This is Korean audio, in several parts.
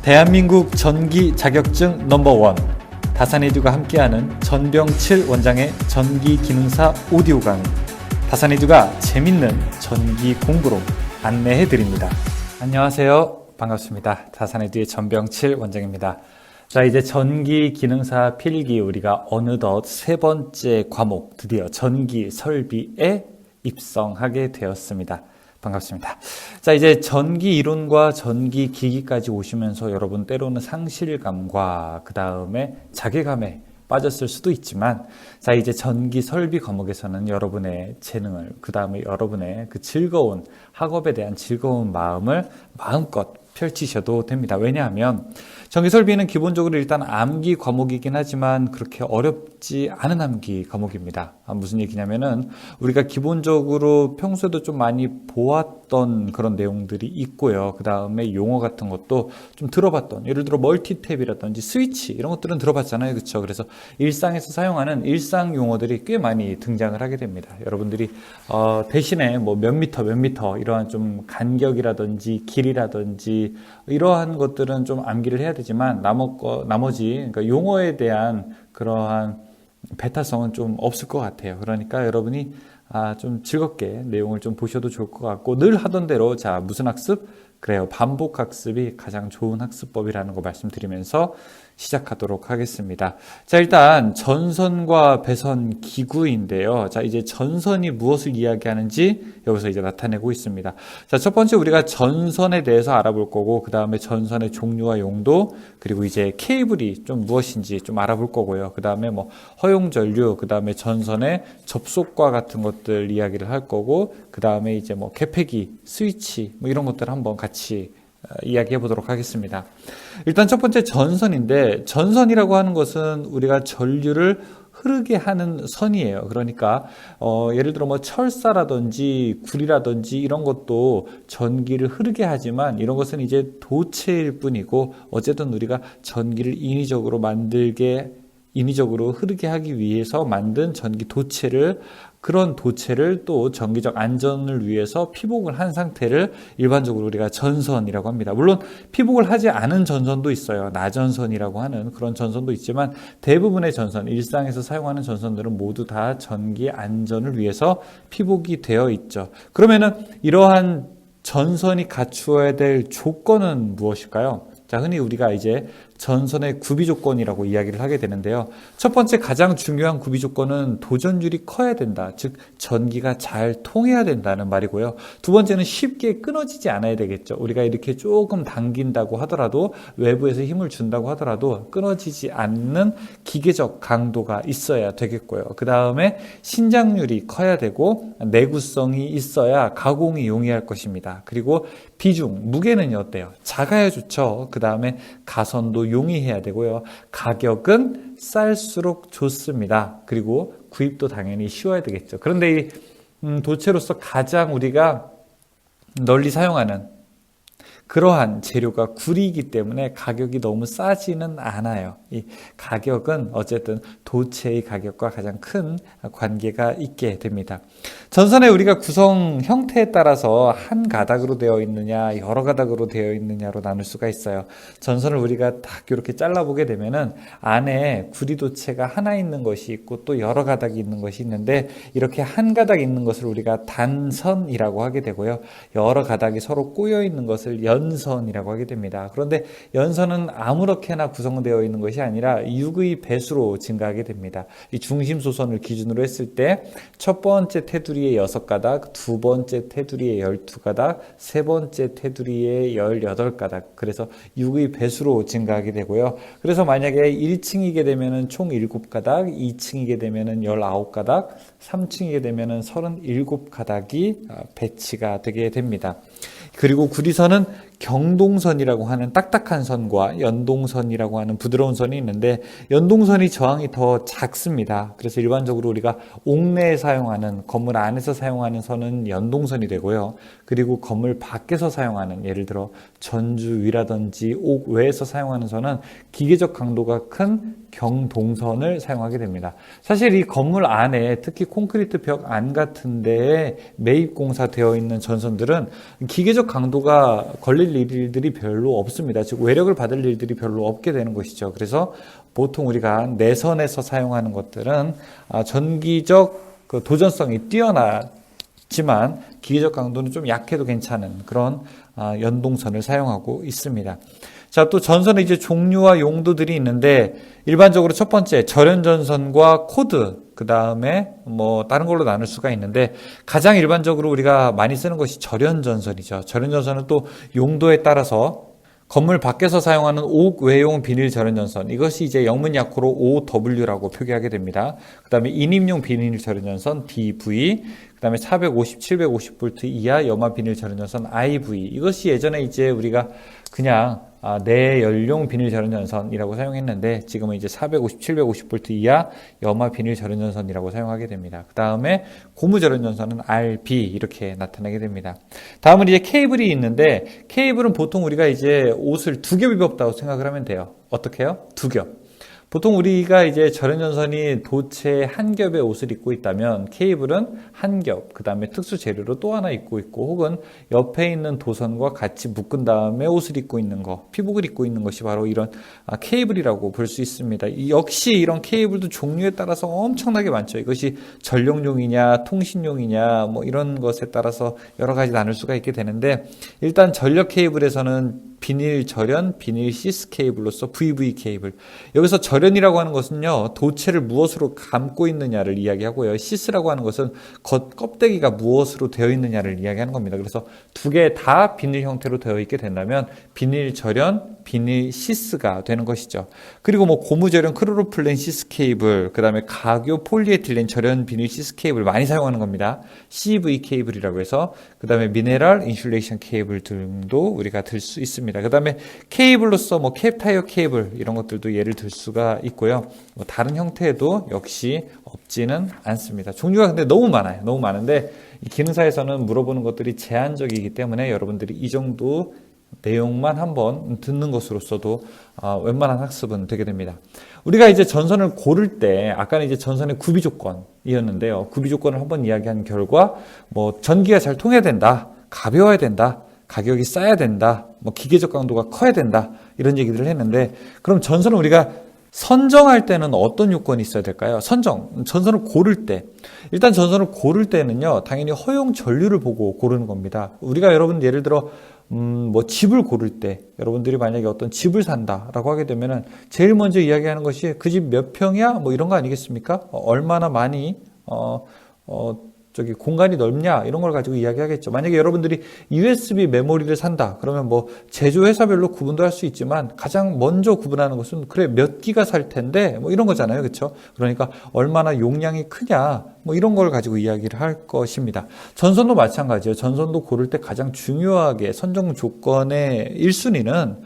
대한민국 전기 자격증 넘버원 다산에듀가 함께하는 전병칠 원장의 전기 기능사 오디오 강의. 다산에듀가 재밌는 전기 공부로 안내해 드립니다. 안녕하세요. 반갑습니다. 다산에듀의 전병칠 원장입니다. 자, 이제 전기 기능사 필기 우리가 어느덧 세 번째 과목 드디어 전기 설비에 입성하게 되었습니다. 반갑습니다. 자, 이제 전기 이론과 전기 기기까지 오시면서 여러분 때로는 상실감과 그 다음에 자괴감에 빠졌을 수도 있지만, 자, 이제 전기 설비 과목에서는 여러분의 재능을, 그 다음에 여러분의 그 즐거운 학업에 대한 즐거운 마음을 마음껏 펼치셔도 됩니다. 왜냐하면 전기 설비는 기본적으로 일단 암기 과목이긴 하지만 그렇게 어렵지 않은 암기 과목입니다. 무슨 얘기냐면은 우리가 기본적으로 평소에도 좀 많이 보았던 그런 내용들이 있고요. 그 다음에 용어 같은 것도 좀 들어봤던, 예를 들어 멀티탭이라든지 스위치 이런 것들은 들어봤잖아요. 그렇죠? 그래서 일상에서 사용하는 일상 용어들이 꽤 많이 등장을 하게 됩니다. 여러분들이 대신에 뭐 몇 미터 이러한 좀 간격이라든지 길이라든지 이러한 것들은 좀 암기를 해야 되지만 나머지 그러니까 용어에 대한 그러한 배타성은 좀 없을 것 같아요. 그러니까 여러분이 좀 즐겁게 내용을 좀 보셔도 좋을 것 같고, 늘 하던 대로 자, 무슨 학습? 그래요. 반복 학습이 가장 좋은 학습법이라는 거 말씀드리면서 시작하도록 하겠습니다. 자, 일단 전선과 배선 기구인데요. 자, 이제 전선이 무엇을 이야기하는지 여기서 이제 나타내고 있습니다. 자, 첫 번째 우리가 전선에 대해서 알아볼 거고, 그 다음에 전선의 종류와 용도, 그리고 이제 케이블이 좀 무엇인지 좀 알아볼 거고요. 그 다음에 뭐 허용 전류, 그 다음에 전선의 접속과 같은 것들 이야기를 할 거고, 그 다음에 이제 뭐 개폐기, 스위치 뭐 이런 것들 한번 같이 이야기해 보도록 하겠습니다. 일단 첫 번째 전선인데, 전선이라고 하는 것은 우리가 전류를 흐르게 하는 선이에요. 그러니까 예를 들어 뭐 철사라든지 구리라든지 이런 것도 전기를 흐르게 하지만 이런 것은 이제 도체일 뿐이고, 어쨌든 우리가 전기를 인위적으로 흐르게 하기 위해서 만든 전기 도체를, 그런 도체를 또 전기적 안전을 위해서 피복을 한 상태를 일반적으로 우리가 전선이라고 합니다. 물론 피복을 하지 않은 전선도 있어요. 나전선이라고 하는 그런 전선도 있지만, 대부분의 전선, 일상에서 사용하는 전선들은 모두 다 전기 안전을 위해서 피복이 되어 있죠. 그러면은 이러한 전선이 갖추어야 될 조건은 무엇일까요? 자, 흔히 우리가 이제 전선의 구비 조건이라고 이야기를 하게 되는데요. 첫 번째 가장 중요한 구비 조건은 도전율이 커야 된다. 즉, 전기가 잘 통해야 된다는 말이고요. 두 번째는 쉽게 끊어지지 않아야 되겠죠. 우리가 이렇게 조금 당긴다고 하더라도, 외부에서 힘을 준다고 하더라도 끊어지지 않는 기계적 강도가 있어야 되겠고요. 그 다음에 신장률이 커야 되고, 내구성이 있어야 가공이 용이할 것입니다. 그리고 비중, 무게는 어때요? 작아야 좋죠. 그 다음에 가선도 용이해야 되고요. 가격은 쌀수록 좋습니다. 그리고 구입도 당연히 쉬워야 되겠죠. 그런데 이 도체로서 가장 우리가 널리 사용하는 그러한 재료가 구리이기 때문에 가격이 너무 싸지는 않아요. 이 가격은 어쨌든 도체의 가격과 가장 큰 관계가 있게 됩니다. 전선의 우리가 구성 형태에 따라서 한 가닥으로 되어 있느냐, 여러 가닥으로 되어 있느냐로 나눌 수가 있어요. 전선을 우리가 딱 이렇게 잘라보게 되면은 안에 구리 도체가 하나 있는 것이 있고 또 여러 가닥이 있는 것이 있는데, 이렇게 한 가닥 있는 것을 우리가 단선이라고 하게 되고요. 여러 가닥이 서로 꼬여 있는 것을 연선이라고 하게 됩니다. 그런데 연선은 아무렇게나 구성되어 있는 것이 아니라 6의 배수로 증가하게 됩니다. 이 중심소선을 기준으로 했을 때 첫 번째 테두리에 6가닥, 두 번째 테두리에 12가닥, 세 번째 테두리에 18가닥, 그래서 6의 배수로 증가하게 되고요. 그래서 만약에 1층이게 되면은 총 7가닥, 2층이게 되면은 19가닥, 3층이게 되면은 37가닥이 배치가 되게 됩니다. 그리고 구리선은 경동선이라고 하는 딱딱한 선과 연동선이라고 하는 부드러운 선이 있는데, 연동선이 저항이 더 작습니다. 그래서 일반적으로 우리가 옥내에 사용하는, 건물 안에서 사용하는 선은 연동선이 되고요. 그리고 건물 밖에서 사용하는, 예를 들어 전주 위라든지 옥 외에서 사용하는 선은 기계적 강도가 큰 경동선을 사용하게 됩니다. 사실 이 건물 안에, 특히 콘크리트 벽 안 같은 데에 매입 공사되어 있는 전선들은 기계적 강도가 걸릴 걸릴 일들이 별로 없습니다. 즉 외력을 받을 일들이 별로 없게 되는 것이죠. 그래서 보통 우리가 내선에서 사용하는 것들은 전기적 그 도전성이 뛰어나지만 기계적 강도는 좀 약해도 괜찮은 그런 연동선을 사용하고 있습니다. 자, 또 전선의 이제 종류와 용도들이 있는데 일반적으로 첫 번째 절연전선과 코드, 그 다음에 뭐 다른 걸로 나눌 수가 있는데 가장 일반적으로 우리가 많이 쓰는 것이 절연전선이죠. 절연전선은 또 용도에 따라서 건물 밖에서 사용하는 옥 외용 비닐 절연전선, 이것이 이제 영문 약호로 OW라고 표기하게 됩니다. 그 다음에 인입용 비닐 절연전선 DV, 그 다음에 450, 750V 이하 염화 비닐 절연전선 IV, 이것이 예전에 이제 우리가 그냥 내연용 비닐 절연전선이라고 사용했는데 지금은 이제 450, 750V 이하 염화 비닐 절연전선이라고 사용하게 됩니다. 그 다음에 고무 절연전선은 RB 이렇게 나타나게 됩니다. 다음은 이제 케이블이 있는데 케이블은 보통 우리가 이제 옷을 두 겹 입었다고 생각을 하면 돼요. 어떻게 해요? 두 겹. 보통 우리가 이제 절연전선이 도체 한 겹의 옷을 입고 있다면 케이블은 한 겹, 그 다음에 특수 재료로 또 하나 입고 있고 혹은 옆에 있는 도선과 같이 묶은 다음에 옷을 입고 있는 거, 피복을 입고 있는 것이 바로 이런 케이블이라고 볼 수 있습니다. 역시 이런 케이블도 종류에 따라서 엄청나게 많죠. 이것이 전력용이냐 통신용이냐 뭐 이런 것에 따라서 여러 가지 나눌 수가 있게 되는데 일단 전력 케이블에서는 비닐 절연, 비닐 시스 케이블로서 VV 케이블. 여기서 절연이라고 하는 것은요, 도체를 무엇으로 감고 있느냐를 이야기하고요. 시스라고 하는 것은 겉 껍데기가 무엇으로 되어 있느냐를 이야기하는 겁니다. 그래서 두 개 다 비닐 형태로 되어 있게 된다면 비닐 절연, 비닐 시스가 되는 것이죠. 그리고 뭐 고무 절연 크로로플랜 시스 케이블, 그 다음에 가교 폴리에틸렌 절연 비닐 시스 케이블 많이 사용하는 겁니다. CV 케이블이라고 해서 그 다음에 미네랄 인슐레이션 케이블 등도 우리가 들 수 있습니다. 그 다음에 케이블로서 뭐 캡타이어 케이블 이런 것들도 예를 들 수가 있고요. 뭐 다른 형태도 역시 없지는 않습니다. 종류가 근데 너무 많아요. 너무 많은데 이 기능사에서는 물어보는 것들이 제한적이기 때문에 여러분들이 이 정도 내용만 한번 듣는 것으로서도 웬만한 학습은 되게 됩니다. 우리가 이제 전선을 고를 때 아까는 이제 전선의 구비 조건이었는데요. 구비 조건을 한번 이야기한 결과 뭐 전기가 잘 통해야 된다, 가벼워야 된다, 가격이 싸야 된다, 뭐 기계적 강도가 커야 된다 이런 얘기들을 했는데 그럼 전선을 우리가 선정할 때는 어떤 요건이 있어야 될까요? 전선을 고를 때 일단 전선을 고를 때는요 당연히 허용 전류를 보고 고르는 겁니다. 우리가 여러분 예를 들어 뭐 집을 고를 때 여러분들이 만약에 어떤 집을 산다라고 하게 되면은 제일 먼저 이야기하는 것이 그 집 몇 평이야 뭐 이런 거 아니겠습니까? 얼마나 많이 공간이 넓냐 이런 걸 가지고 이야기하겠죠. 만약에 여러분들이 USB 메모리를 산다 그러면 뭐 제조회사별로 구분도 할 수 있지만 가장 먼저 구분하는 것은 그래 몇 기가 살 텐데 뭐 이런 거잖아요. 그렇죠? 그러니까 얼마나 용량이 크냐 뭐 이런 걸 가지고 이야기를 할 것입니다. 전선도 마찬가지예요. 전선도 고를 때 가장 중요하게 선정 조건의 1순위는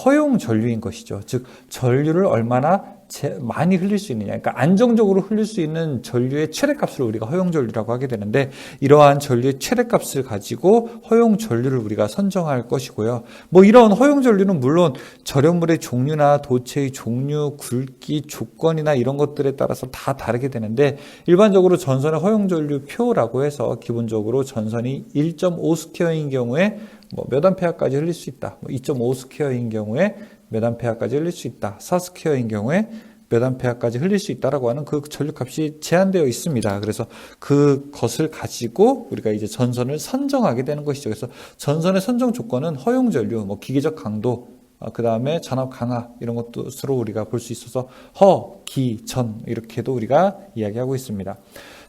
허용 전류인 것이죠. 즉 전류를 얼마나 많이 흘릴 수 있느냐, 그러니까 안정적으로 흘릴 수 있는 전류의 최대값을 우리가 허용 전류라고 하게 되는데 이러한 전류의 최대값을 가지고 허용 전류를 우리가 선정할 것이고요. 뭐 이런 허용 전류는 물론 절연물의 종류나 도체의 종류, 굵기, 조건이나 이런 것들에 따라서 다 다르게 되는데 일반적으로 전선의 허용 전류 표라고 해서 기본적으로 전선이 1.5 스퀘어인 경우에 뭐 몇 암페어까지 흘릴 수 있다. 2.5 스퀘어인 경우에 몇 암페어까지 흘릴 수 있다. 4 스퀘어인 경우에 몇 암페어까지 흘릴 수 있다라고 하는 그 전류값이 제한되어 있습니다. 그래서 그것을 가지고 우리가 이제 전선을 선정하게 되는 것이죠. 그래서 전선의 선정 조건은 허용 전류, 뭐 기계적 강도, 그 다음에 전압 강하 이런 것들로 우리가 볼 수 있어서 허, 기, 전 이렇게도 우리가 이야기하고 있습니다.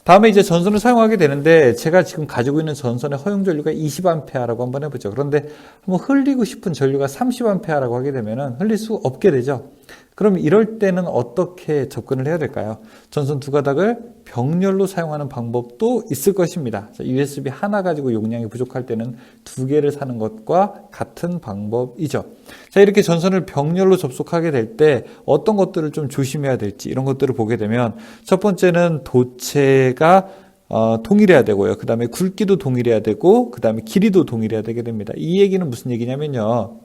다음에 이제 전선을 사용하게 되는데 제가 지금 가지고 있는 전선의 허용 전류가 20A라고 한번 해보죠. 그런데 한번 흘리고 싶은 전류가 30A라고 하게 되면은 흘릴 수 없게 되죠. 그럼 이럴 때는 어떻게 접근을 해야 될까요? 전선 두 가닥을 병렬로 사용하는 방법도 있을 것입니다. USB 하나 가지고 용량이 부족할 때는 두 개를 사는 것과 같은 방법이죠. 자, 이렇게 전선을 병렬로 접속하게 될 때 어떤 것들을 좀 조심해야 될지 이런 것들을 보게 되면 첫 번째는 도체가 동일해야 되고요. 그 다음에 굵기도 동일해야 되고 그 다음에 길이도 동일해야 되게 됩니다. 이 얘기는 무슨 얘기냐면요.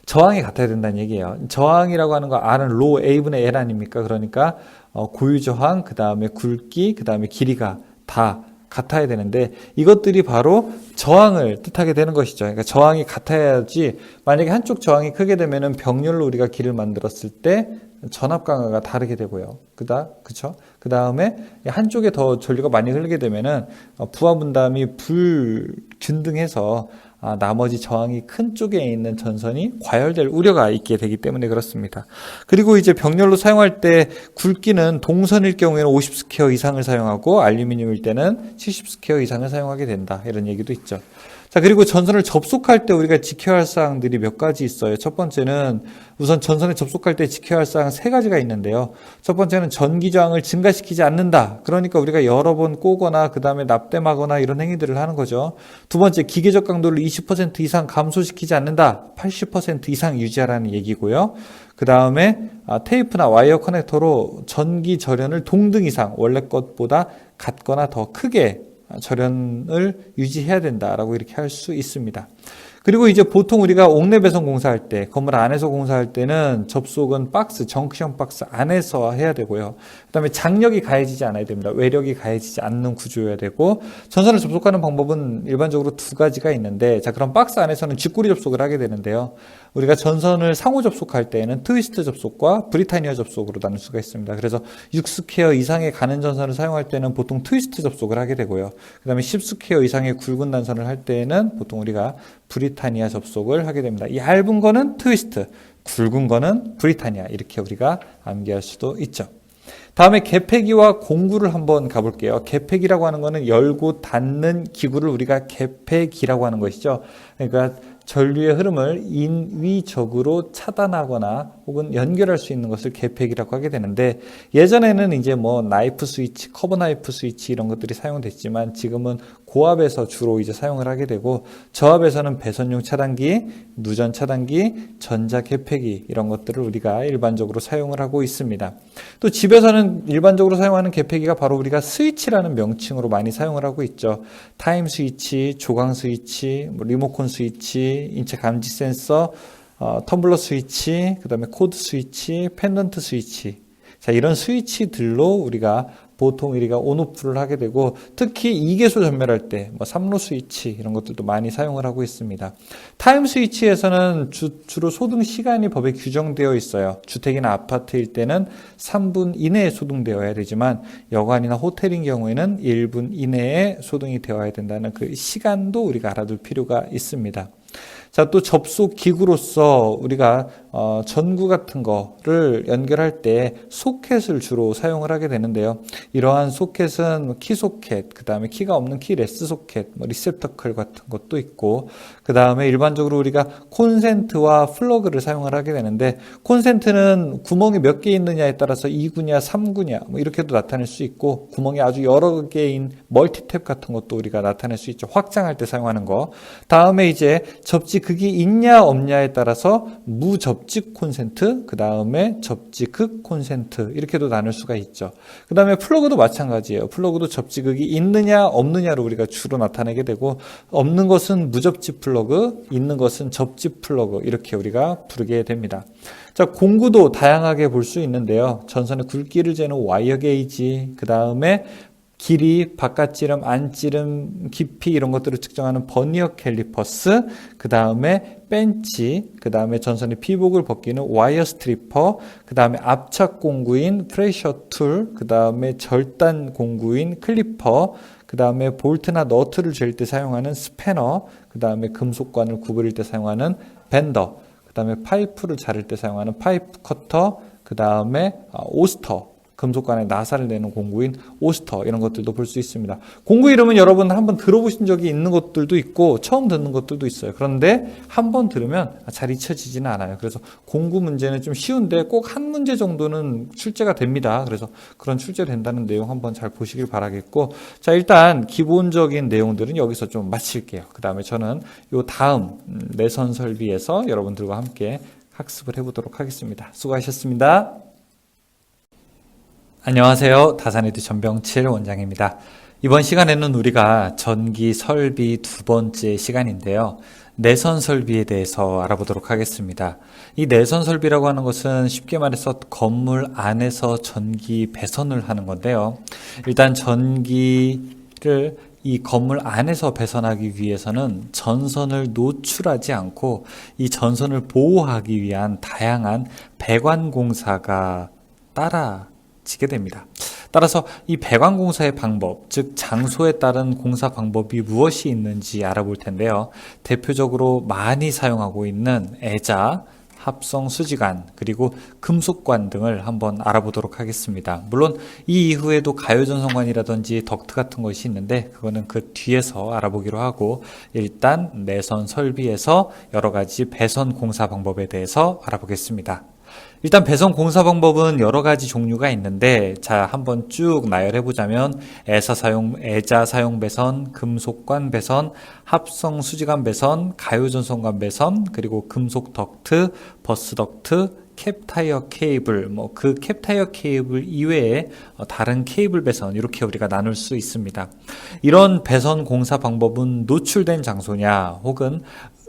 저항이 같아야 된다는 얘기예요. 저항이라고 하는 거 R은 로 A분의 L 아닙니까? 그러니까 고유 저항, 그 다음에 굵기, 그 다음에 길이가 다 같아야 되는데 이것들이 바로 저항을 뜻하게 되는 것이죠. 그러니까 저항이 같아야지 만약에 한쪽 저항이 크게 되면은 병렬로 우리가 길을 만들었을 때 전압 강하가 다르게 되고요. 그쵸? 그 다음에 한쪽에 더 전류가 많이 흐르게 되면은 부하 분담이 불균등해서 나머지 저항이 큰 쪽에 있는 전선이 과열될 우려가 있게 되기 때문에 그렇습니다. 그리고 이제 병렬로 사용할 때 굵기는 동선일 경우에는 50스퀘어 이상을 사용하고 알루미늄일 때는 70스퀘어 이상을 사용하게 된다. 이런 얘기도 있죠. 자, 그리고 전선을 접속할 때 우리가 지켜야 할 사항들이 몇 가지 있어요. 첫 번째는 우선 전선에 접속할 때 지켜야 할 사항 세 가지가 있는데요. 첫 번째는 전기 저항을 증가시키지 않는다. 그러니까 우리가 여러 번 꼬거나 그 다음에 납땜하거나 이런 행위들을 하는 거죠. 두 번째, 기계적 강도를 20% 이상 감소시키지 않는다. 80% 이상 유지하라는 얘기고요. 그 다음에 테이프나 와이어 커넥터로 전기 절연을 동등 이상 원래 것보다 같거나 더 크게 절연을 유지해야 된다라고 이렇게 할 수 있습니다. 그리고 이제 보통 우리가 옥내 배선 공사할 때, 건물 안에서 공사할 때는 접속은 박스, 정크션 박스 안에서 해야 되고요. 그 다음에 장력이 가해지지 않아야 됩니다. 외력이 가해지지 않는 구조여야 되고, 전선을 접속하는 방법은 일반적으로 두 가지가 있는데, 자, 그럼 박스 안에서는 쥐꼬리 접속을 하게 되는데요. 우리가 전선을 상호 접속할 때에는 트위스트 접속과 브리타니아 접속으로 나눌 수가 있습니다. 그래서 6스퀘어 이상의 가는 전선을 사용할 때는 보통 트위스트 접속을 하게 되고요. 그 다음에 10스퀘어 이상의 굵은 단선을 할 때에는 보통 우리가 브리타니아 접속을 하게 됩니다. 얇은 거는 트위스트, 굵은 거는 브리타니아, 이렇게 우리가 암기할 수도 있죠. 다음에 개폐기와 공구를 한번 가볼게요. 개폐기라고 하는 거는 열고 닫는 기구를 우리가 개폐기라고 하는 것이죠. 그러니까 전류의 흐름을 인위적으로 차단하거나 혹은 연결할 수 있는 것을 개폐기라고 하게 되는데, 예전에는 이제 뭐 나이프 스위치, 커버 나이프 스위치 이런 것들이 사용됐지만 지금은 고압에서 주로 이제 사용을 하게 되고, 저압에서는 배선용 차단기, 누전 차단기, 전자 개폐기 이런 것들을 우리가 일반적으로 사용을 하고 있습니다. 또 집에서는 일반적으로 사용하는 개폐기가 바로 우리가 스위치라는 명칭으로 많이 사용을 하고 있죠. 타임 스위치, 조광 스위치, 리모컨 스위치, 인체 감지 센서, 텀블러 스위치, 그 다음에 코드 스위치, 펜던트 스위치. 자, 이런 스위치들로 우리가 보통 우리가 온오프를 하게 되고, 특히 이계소 전멸할 때, 3로 스위치 이런 것들도 많이 사용을 하고 있습니다. 타임 스위치에서는 주로 소등 시간이 법에 규정되어 있어요. 주택이나 아파트일 때는 3분 이내에 소등되어야 되지만, 여관이나 호텔인 경우에는 1분 이내에 소등이 되어야 된다는 그 시간도 우리가 알아둘 필요가 있습니다. 자, 또 접속 기구로서 우리가 전구 같은 거를 연결할 때 소켓을 주로 사용을 하게 되는데요. 이러한 소켓은 키 소켓, 그 다음에 키가 없는 키레스 소켓, 리셉터클 같은 것도 있고, 그 다음에 일반적으로 우리가 콘센트와 플러그를 사용을 하게 되는데, 콘센트는 구멍이 몇 개 있느냐에 따라서 2구냐 3구냐 이렇게도 나타낼 수 있고, 구멍이 아주 여러 개인 멀티탭 같은 것도 우리가 나타낼 수 있죠. 확장할 때 사용하는 거. 다음에 이제 접지 극이 있냐 없냐에 따라서 무접지 콘센트, 그 다음에 접지 극 콘센트 이렇게도 나눌 수가 있죠. 그 다음에 플러그도 마찬가지예요. 플러그도 접지 극이 있느냐 없느냐로 우리가 주로 나타내게 되고, 없는 것은 무접지 플러그, 있는 것은 접지 플러그 이렇게 우리가 부르게 됩니다. 자, 공구도 다양하게 볼 수 있는데요. 전선의 굵기를 재는 와이어 게이지, 그 다음에 길이, 바깥 지름, 안 지름, 깊이 이런 것들을 측정하는 버니어 캘리퍼스, 그 다음에 벤치, 그 다음에 전선의 피복을 벗기는 와이어 스트리퍼, 그 다음에 압착 공구인 프레셔 툴, 그 다음에 절단 공구인 클리퍼, 그 다음에 볼트나 너트를 잴 때 사용하는 스패너, 그 다음에 금속관을 구부릴 때 사용하는 밴더, 그 다음에 파이프를 자를 때 사용하는 파이프 커터, 그 다음에 오스터, 금속관에 나사를 내는 공구인 오스터 이런 것들도 볼 수 있습니다. 공구 이름은 여러분 한번 들어보신 적이 있는 것들도 있고 처음 듣는 것들도 있어요. 그런데 한번 들으면 잘 잊혀지지는 않아요. 그래서 공구 문제는 좀 쉬운데 꼭 한 문제 정도는 출제가 됩니다. 그래서 그런 출제된다는 내용 한번 잘 보시길 바라겠고, 자, 일단 기본적인 내용들은 여기서 좀 마칠게요. 그 다음에 저는 요 다음 내선 설비에서 여러분들과 함께 학습을 해보도록 하겠습니다. 수고하셨습니다. 안녕하세요. 다산에드 전병칠 원장입니다. 이번 시간에는 우리가 전기 설비 두 번째 시간인데요. 내선 설비에 대해서 알아보도록 하겠습니다. 이 내선 설비라고 하는 것은 쉽게 말해서 건물 안에서 전기 배선을 하는 건데요. 일단 전기 이 건물 안에서 배선하기 위해서는 전선을 노출하지 않고 이 전선을 보호하기 위한 다양한 배관 공사가 따라지게 됩니다. 따라서 이 배관 공사의 방법, 즉 장소에 따른 공사 방법이 무엇이 있는지 알아볼 텐데요. 대표적으로 많이 사용하고 있는 애자, 합성 수지관, 그리고 금속관 등을 한번 알아보도록 하겠습니다. 물론 이 이후에도 가요전선관이라든지 덕트 같은 것이 있는데 그거는 그 뒤에서 알아보기로 하고, 일단 내선 설비에서 여러 가지 배선 공사 방법에 대해서 알아보겠습니다. 일단 배선 공사 방법은 여러 가지 종류가 있는데, 자, 한번 쭉 나열해 보자면 애자 사용 배선, 금속관 배선, 합성 수지관 배선, 가요전선관 배선, 그리고 금속 덕트, 버스 덕트, 캡타이어 케이블, 그 캡타이어 케이블 이외에 다른 케이블 배선, 이렇게 우리가 나눌 수 있습니다. 이런 배선 공사 방법은 노출된 장소냐, 혹은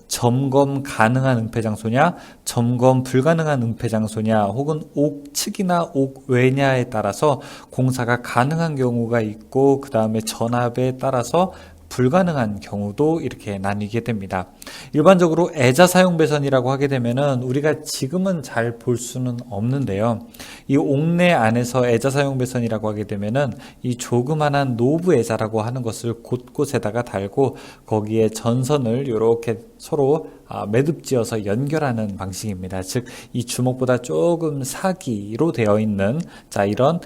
점검 가능한 응폐 장소냐, 점검 불가능한 응폐 장소냐, 혹은 옥측이나 옥외냐에 따라서 공사가 가능한 경우가 있고, 그 다음에 전압에 따라서 불가능한 경우도 이렇게 나뉘게 됩니다. 일반적으로 애자 사용 배선이라고 하게 되면은 우리가 지금은 잘 볼 수는 없는데요. 이 옥내 안에서 애자 사용 배선이라고 하게 되면은 이 조그만한 노브 애자라고 하는 것을 곳곳에다가 달고 거기에 전선을 이렇게 서로 매듭지어서 연결하는 방식입니다. 즉, 이 주먹보다 조금 사기로 되어 있는, 자, 이런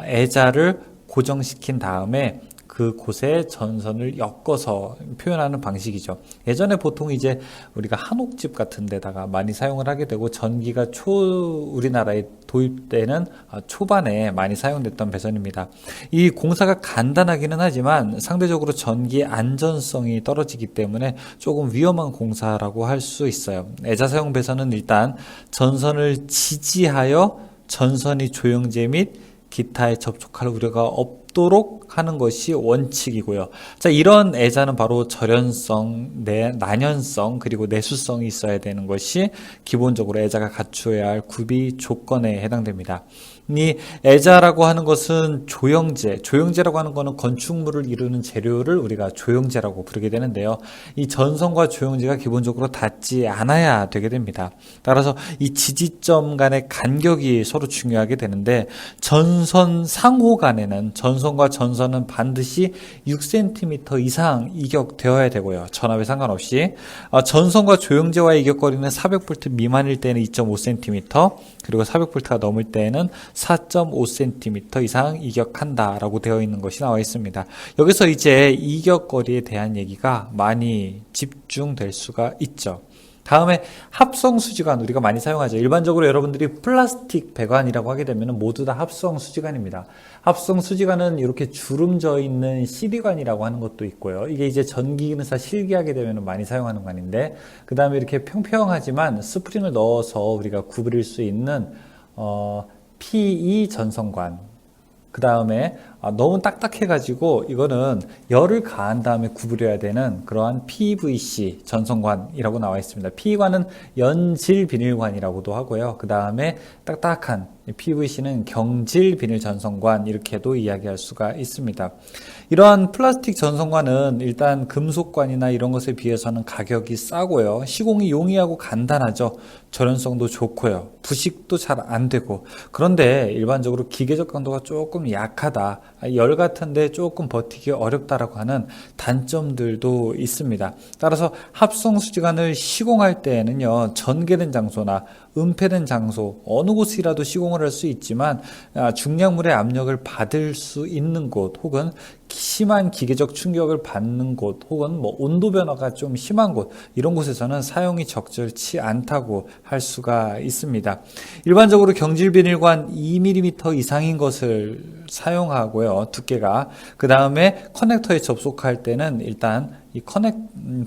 애자를 고정시킨 다음에 그곳에 전선을 엮어서 표현하는 방식이죠. 예전에 보통 이제 우리가 한옥집 같은 데다가 많이 사용을 하게 되고, 전기가 우리나라에 도입되는 초반에 많이 사용됐던 배선입니다. 이 공사가 간단하기는 하지만 상대적으로 전기 안전성이 떨어지기 때문에 조금 위험한 공사라고 할 수 있어요. 애자 사용 배선은 일단 전선을 지지하여 전선이 조영제 및 기타에 접촉할 우려가 없도록 하는 것이 원칙이고요. 자, 이런 애자는 바로 절연성, 난연성, 그리고 내수성이 있어야 되는 것이 기본적으로 애자가 갖추어야 할 구비 조건에 해당됩니다. 이 애자라고 하는 것은 조영제라고 하는 것은 건축물을 이루는 재료를 우리가 조영제라고 부르게 되는데요. 이 전선과 조영제가 기본적으로 닿지 않아야 되게 됩니다. 따라서 이 지지점 간의 간격이 서로 중요하게 되는데, 전선 상호 간에는 전선과 전선은 반드시 6cm 이상 이격되어야 되고요. 전압에 상관없이. 전선과 조영제와의 이격거리는 400V 미만일 때는 2.5cm, 그리고 400V가 넘을 때는 4.5cm 이상 이격한다라고 되어 있는 것이 나와 있습니다. 여기서 이제 이격거리에 대한 얘기가 많이 집중될 수가 있죠. 다음에 합성 수지관, 우리가 많이 사용하죠. 일반적으로 여러분들이 플라스틱 배관이라고 하게 되면 모두 다 합성 수지관입니다. 합성 수지관은 이렇게 주름져 있는 CD관이라고 하는 것도 있고요. 이게 이제 전기기능사 실기하게 되면 많이 사용하는 관인데, 그 다음에 이렇게 평평하지만 스프링을 넣어서 우리가 구부릴 수 있는 PE 전선관, 그 다음에 너무 딱딱해가지고 이거는 열을 가한 다음에 구부려야 되는 그러한 PVC 전선관이라고 나와 있습니다. PE관은 연질 비닐관이라고도 하고요. 그 다음에 딱딱한 PVC는 경질 비닐 전선관, 이렇게도 이야기할 수가 있습니다. 이러한 플라스틱 전선관은 일단 금속관이나 이런 것에 비해서는 가격이 싸고요. 시공이 용이하고 간단하죠. 절연성도 좋고요. 부식도 잘 안 되고. 그런데 일반적으로 기계적 강도가 조금 약하다, 열 같은데 조금 버티기 어렵다라고 하는 단점들도 있습니다. 따라서 합성 수지관을 시공할 때에는요, 전개된 장소나 은폐된 장소 어느 곳이라도 시공을 할 수 있지만 중량물의 압력을 받을 수 있는 곳, 혹은 심한 기계적 충격을 받는 곳, 혹은 온도 변화가 좀 심한 곳, 이런 곳에서는 사용이 적절치 않다고 할 수가 있습니다. 일반적으로 경질 비닐관 2mm 이상인 것을 사용하고요, 두께가. 그 다음에 커넥터에 접속할 때는 일단 이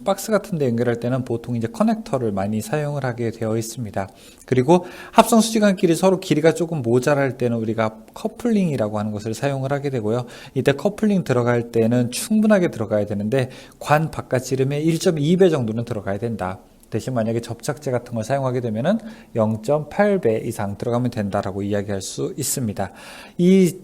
박스 같은 데 연결할 때는 보통 이제 커넥터를 많이 사용을 하게 되어 있습니다. 그리고 합성 수지관끼리 서로 길이가 조금 모자랄 때는 우리가 커플링이라고 하는 것을 사용을 하게 되고요. 이때 커플링 들어갈 때는 충분하게 들어가야 되는데, 관 바깥 지름의 1.2배 정도는 들어가야 된다. 대신 만약에 접착제 같은 걸 사용하게 되면은 0.8배 이상 들어가면 된다라고 이야기할 수 있습니다. 이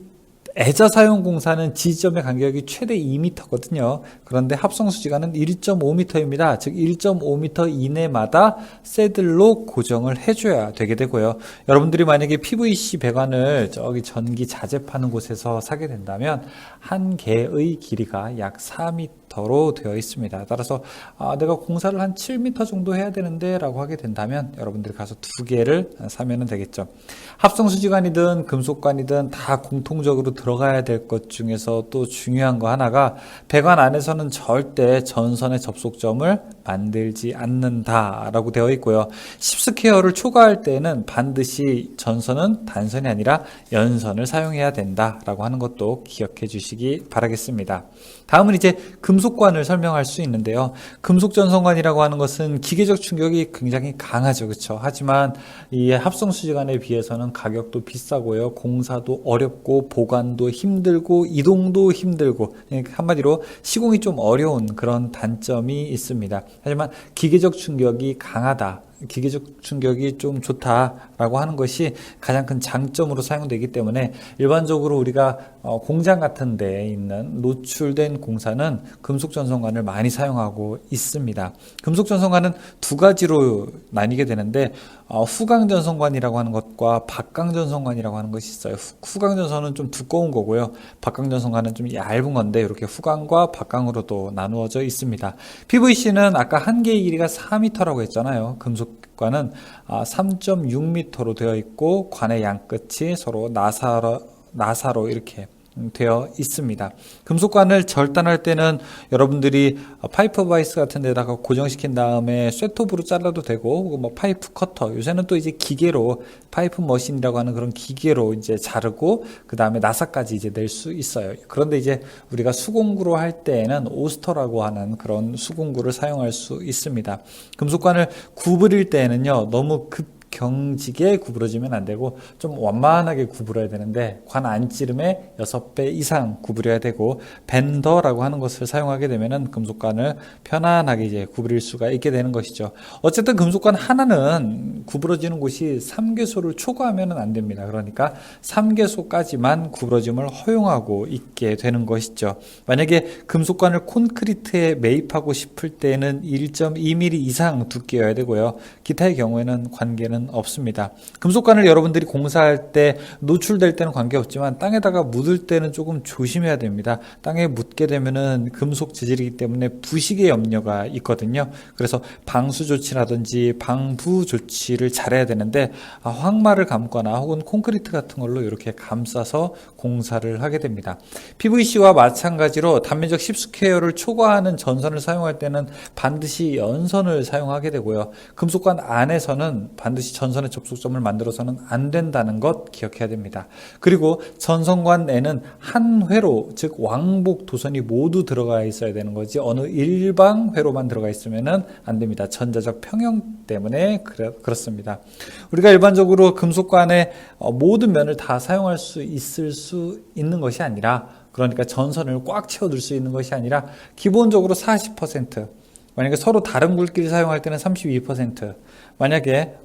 애자 사용 공사는 지점의 간격이 최대 2m거든요. 그런데 합성수지관은 1.5m입니다. 즉 1.5m 이내마다 새들로 고정을 해줘야 되게 되고요. 여러분들이 만약에 PVC 배관을 저기 전기 자재 파는 곳에서 사게 된다면 한 개의 길이가 약 4m로 되어 있습니다. 따라서 내가 공사를 한 7m 정도 해야 되는데 라고 하게 된다면 여러분들이 가서 두 개를 사면 되겠죠. 합성수지관이든 금속관이든 다 공통적으로 들어가야 될 것 중에서 또 중요한 거 하나가 배관 안에서는 절대 전선의 접속점을 만들지 않는다라고 되어 있고요. 10스퀘어를 초과할 때는 반드시 전선은 단선이 아니라 연선을 사용해야 된다라고 하는 것도 기억해 주시기 바라겠습니다. 다음은 이제 금속관을 설명할 수 있는데요. 금속전선관이라고 하는 것은 기계적 충격이 굉장히 강하죠. 그렇죠? 하지만 이 합성수지관에 비해서는 가격도 비싸고요. 공사도 어렵고 보관도 힘들고 이동도 힘들고 한마디로 시공이 좀 어려운 그런 단점이 있습니다. 하지만 기계적 충격이 강하다. 기계적 충격이 좀 좋다라고 하는 것이 가장 큰 장점으로 사용되기 때문에 일반적으로 우리가 공장 같은 데에 있는 노출된 공사는 금속전선관을 많이 사용하고 있습니다. 금속전선관은 두 가지로 나뉘게 되는데 후광전선관이라고 하는 것과 박광전선관이라고 하는 것이 있어요. 후광전선은 좀 두꺼운 거고요. 박광전선관은 좀 얇은 건데 이렇게 후광과 박광으로도 나누어져 있습니다. PVC는 아까 한 개의 길이가 4m라고 했잖아요. 금속관은 3.6m로 되어 있고 관의 양끝이 서로 나사로 이렇게 되어 있습니다. 금속관을 절단할 때는 여러분들이 파이프 바이스 같은 데다가 고정시킨 다음에 쇠톱으로 잘라도 되고 뭐 파이프 커터, 요새는 또 이제 기계로 파이프 머신이라고 하는 그런 기계로 이제 자르고 그 다음에 나사까지 이제 낼 수 있어요. 그런데 이제 우리가 수공구로 할 때에는 오스터라고 하는 그런 수공구를 사용할 수 있습니다. 금속관을 구부릴 때에는요, 너무 경직에 구부러지면 안 되고 좀 완만하게 구부려야 되는데 관 안찌름의 6배 이상 구부려야 되고 밴더라고 하는 것을 사용하게 되면은 금속관을 편안하게 이제 구부릴 수가 있게 되는 것이죠. 어쨌든 금속관 하나는 구부러지는 곳이 3개소를 초과하면 안 됩니다. 그러니까 3개소까지만 구부러짐을 허용하고 있게 되는 것이죠. 만약에 금속관을 콘크리트에 매입하고 싶을 때는 1.2mm 이상 두께여야 되고요. 기타의 경우에는 관계는 없습니다. 금속관을 여러분들이 공사할 때 노출될 때는 관계없지만 땅에다가 묻을 때는 조금 조심해야 됩니다. 땅에 묻게 되면은 금속 재질이기 때문에 부식의 염려가 있거든요. 그래서 방수 조치라든지 방부 조치를 잘해야 되는데 황마를 감거나 혹은 콘크리트 같은 걸로 이렇게 감싸서 공사를 하게 됩니다. PVC와 마찬가지로 단면적 10스퀘어를 초과하는 전선을 사용할 때는 반드시 연선을 사용하게 되고요. 금속관 안에서는 반드시 전선의 접속점을 만들어서는 안 된다는 것 기억해야 됩니다. 그리고 전선관에는 한 회로, 즉 왕복 도선이 모두 들어가 있어야 되는 거지 어느 일방 회로만 들어가 있으면 안 됩니다. 전자적 평형 때문에 그렇습니다. 우리가 일반적으로 금속관의 모든 면을 다 사용할 수 있는 것이 아니라, 그러니까 전선을 꽉 채워둘 수 있는 것이 아니라 기본적으로 40%, 만약에 서로 다른 굵기를 사용할 때는 32%, 만약에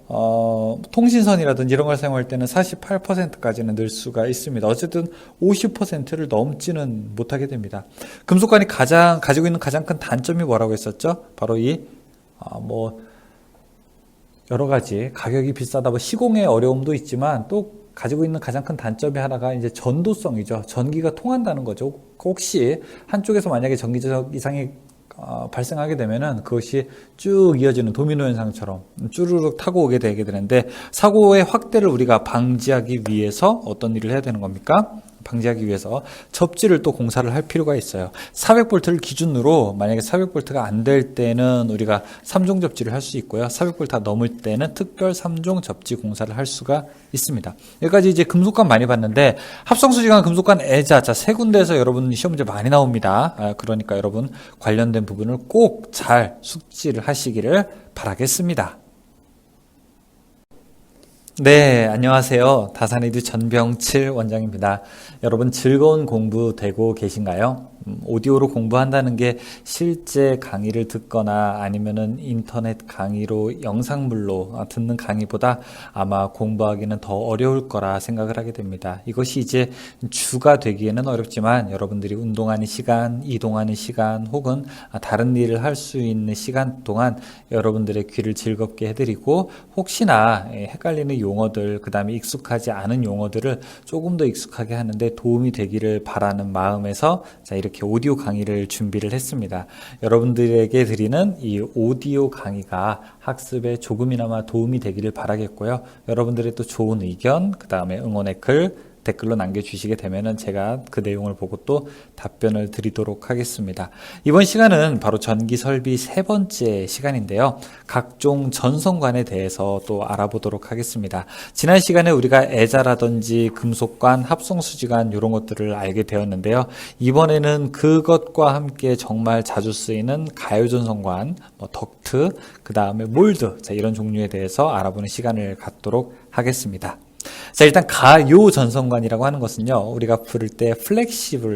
통신선이라든지 이런 걸 사용할 때는 48%까지는 늘 수가 있습니다. 어쨌든 50%를 넘지는 못하게 됩니다. 금속관이 가지고 있는 가장 큰 단점이 뭐라고 했었죠? 바로 여러 가지 가격이 비싸다, 시공의 어려움도 있지만 또 가지고 있는 가장 큰 단점이 하나가 이제 전도성이죠. 전기가 통한다는 거죠. 혹시 한쪽에서 만약에 전기적 이상이 발생하게 되면은 그것이 쭉 이어지는 도미노 현상처럼 쭈르륵 타고 오게 되게 되는데, 사고의 확대를 우리가 방지하기 위해서 어떤 일을 해야 되는 겁니까? 방지하기 위해서 접지를 또 공사를 할 필요가 있어요. 400V를 기준으로 만약에 400V가 안 될 때는 우리가 3종 접지를 할 수 있고요. 400V 넘을 때는 특별 3종 접지 공사를 할 수가 있습니다. 여기까지 이제 금속관 많이 봤는데, 합성수지관, 금속관, 애자, 세 군데에서 여러분 시험 문제 많이 나옵니다. 그러니까 여러분 관련된 부분을 꼭 잘 숙지를 하시기를 바라겠습니다. 네, 안녕하세요. 다산이드 전병칠 원장입니다. 여러분 즐거운 공부 되고 계신가요? 오디오로 공부한다는 게 실제 강의를 듣거나 아니면은 인터넷 강의로 영상물로 듣는 강의보다 아마 공부하기는 더 어려울 거라 생각을 하게 됩니다. 이것이 이제 주가 되기에는 어렵지만 여러분들이 운동하는 시간, 이동하는 시간 혹은 다른 일을 할 수 있는 시간 동안 여러분들의 귀를 즐겁게 해드리고 혹시나 헷갈리는 용어들, 그 다음에 익숙하지 않은 용어들을 조금 더 익숙하게 하는데 도움이 되기를 바라는 마음에서 이렇게 오디오 강의를 준비를 했습니다. 여러분들에게 드리는 이 오디오 강의가 학습에 조금이나마 도움이 되기를 바라겠고요. 여러분들의 또 좋은 의견, 그 다음에 응원의 글, 댓글로 남겨주시게 되면은 제가 그 내용을 보고 또 답변을 드리도록 하겠습니다. 이번 시간은 바로 전기 설비 세 번째 시간인데요. 각종 전선관에 대해서 또 알아보도록 하겠습니다. 지난 시간에 우리가 애자라든지 금속관, 합성수지관 이런 것들을 알게 되었는데요. 이번에는 그것과 함께 정말 자주 쓰이는 가요전선관, 덕트, 그 다음에 몰드, 이런 종류에 대해서 알아보는 시간을 갖도록 하겠습니다. 자, 일단 가요 전선관이라고 하는 것은요, 우리가 부를 때 플렉스가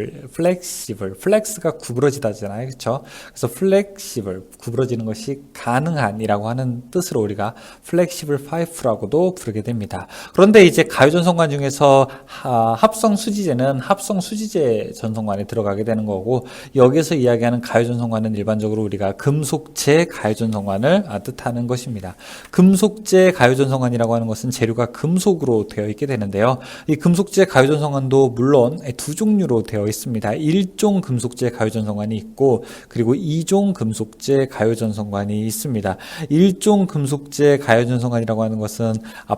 구부러지다잖아요. 그렇죠? 그래서 플렉시블, 구부러지는 것이 가능한이라고 하는 뜻으로 우리가 플렉시블 파이프라고도 부르게 됩니다. 그런데 이제 가요 전선관 중에서 합성 수지제는 합성 수지제 전선관에 들어가게 되는 거고, 여기서 이야기하는 가요 전선관은 일반적으로 우리가 금속재 가요 전선관을 뜻하는 것입니다. 금속재 가요 전선관이라고 하는 것은 재료가 금속으로 되어 있게 되는데요. 이 금속재 가요전선관도 물론 두 종류로 되어 있습니다. 1종 금속재 가요전선관이 있고 그리고 2종 금속재 가요전선관이 있습니다. 1종 금속재 가요전선관이라고 하는 것은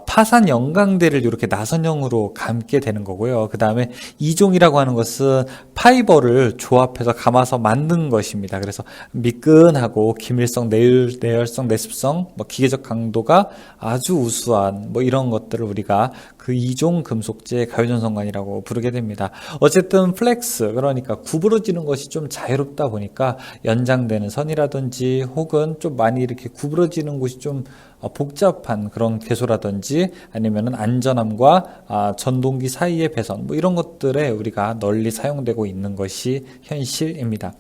파산 연강대를 이렇게 나선형으로 감게 되는 거고요. 그 다음에 2종이라고 하는 것은 파이버를 조합해서 감아서 만든 것입니다. 그래서 미끈하고 기밀성, 내열성, 내습성, 기계적 강도가 아주 우수한 이런 것들을 우리가 그 2종 금속재 가요전선관이라고 부르게 됩니다. 어쨌든 플렉스, 그러니까 구부러지는 것이 좀 자유롭다 보니까 연장되는 선이라든지 혹은 좀 많이 이렇게 구부러지는 곳이 좀 복잡한 그런 개소라든지 아니면은 안전함과 전동기 사이의 배선 이런 것들에 우리가 널리 사용되고 있는 것이 현실입니다.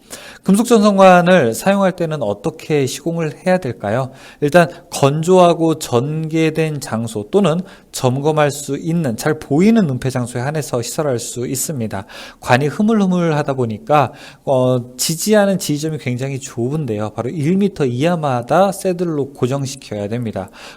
금속 전선관을 사용할 때는 어떻게 시공을 해야 될까요? 일단 건조하고 전개된 장소 또는 점검할 수 있는 잘 보이는 은폐 장소에 한해서 시설할 수 있습니다. 관이 흐물흐물하다 보니까 지지하는 지지점이 굉장히 좁은데요. 바로 1m 이하마다 새들로 고정시켜야 됩니다.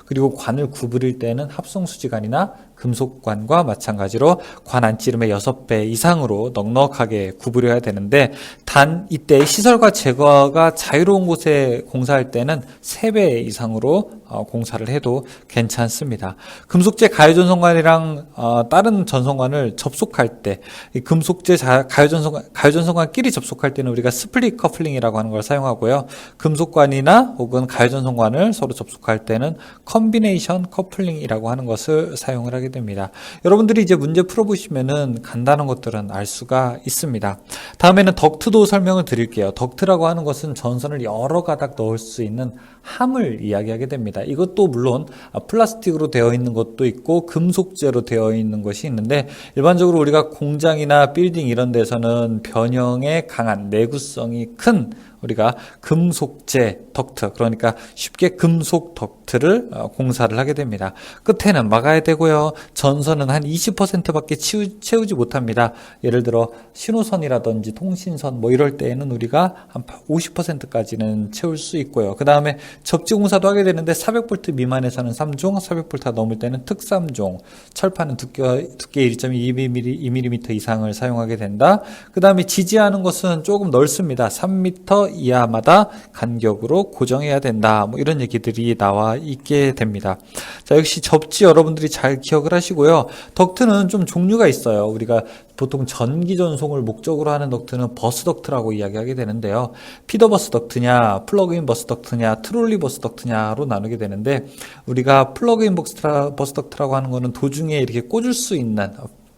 그리고 관을 구부릴 때는 합성수지관이나 금속관과 마찬가지로 관 안찌름의 6배 이상으로 넉넉하게 구부려야 되는데 단 이때 시설과 제거가 자유로운 곳에 공사할 때는 3배 이상으로 공사를 해도 괜찮습니다. 금속재 가요전선관이랑 다른 전선관을 접속할 때 금속재 가요전선관끼리 접속할 때는 우리가 스플릿 커플링이라고 하는 걸 사용하고요. 금속관이나 혹은 가요전선관을 서로 접속할 때는 컨비네이션 커플링이라고 하는 것을 사용을 하게 됩니다. 여러분들이 이제 문제 풀어보시면은 간단한 것들은 알 수가 있습니다. 다음에는 덕트도 설명을 드릴게요. 덕트라고 하는 것은 전선을 여러 가닥 넣을 수 있는 함을 이야기하게 됩니다. 이것도 물론 플라스틱으로 되어 있는 것도 있고 금속재로 되어 있는 것이 있는데 일반적으로 우리가 공장이나 빌딩 이런 데서는 변형에 강한 내구성이 큰 우리가 금속재 덕트, 그러니까 쉽게 금속 덕트를 공사를 하게 됩니다. 끝에는 막아야 되고요. 전선은 한 20%밖에 채우지 못합니다. 예를 들어 신호선이라든지 통신선 이럴 때에는 우리가 한 50%까지는 채울 수 있고요. 그 다음에 접지 공사도 하게 되는데 400V 미만에서는 3종, 400V가 넘을 때는 특 3종, 철판은 두께 1.2mm 이상을 사용하게 된다. 그 다음에 지지하는 것은 조금 넓습니다. 3m 이하마다 간격으로 고정해야 된다. 이런 얘기들이 나와 있게 됩니다. 자, 역시 접지 여러분들이 잘 기억을 하시고요. 덕트는 좀 종류가 있어요. 우리가 보통 전기 전송을 목적으로 하는 덕트는 버스 덕트라고 이야기하게 되는데요. 피더 버스 덕트냐, 플러그인 버스 덕트냐, 트롤리 버스 덕트냐로 나누게 되는데 우리가 플러그인 버스 덕트라고 하는 거는 도중에 이렇게 꽂을 수 있는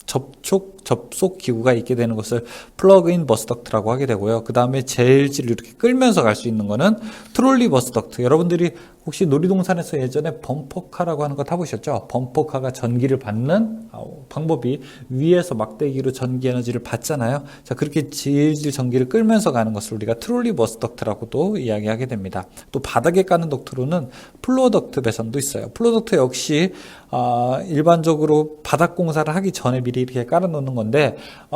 접속 기구가 있게 되는 것을 플러그인 버스 덕트라고 하게 되고요. 그 다음에 재질을 이렇게 끌면서 갈 수 있는 거는 트롤리 버스 덕트. 여러분들이 혹시 놀이동산에서 예전에 범퍼카라고 하는 거 타보셨죠? 범퍼카가 전기를 받는 방법이 위에서 막대기로 전기 에너지를 받잖아요. 자, 그렇게 질질 전기를 끌면서 가는 것을 우리가 트롤리 버스 덕트라고도 이야기하게 됩니다. 또 바닥에 까는 덕트로는 플로어 덕트 배선도 있어요. 플로어 덕트 역시 일반적으로 바닥 공사를 하기 전에 미리 이렇게 깔아놓는 건데,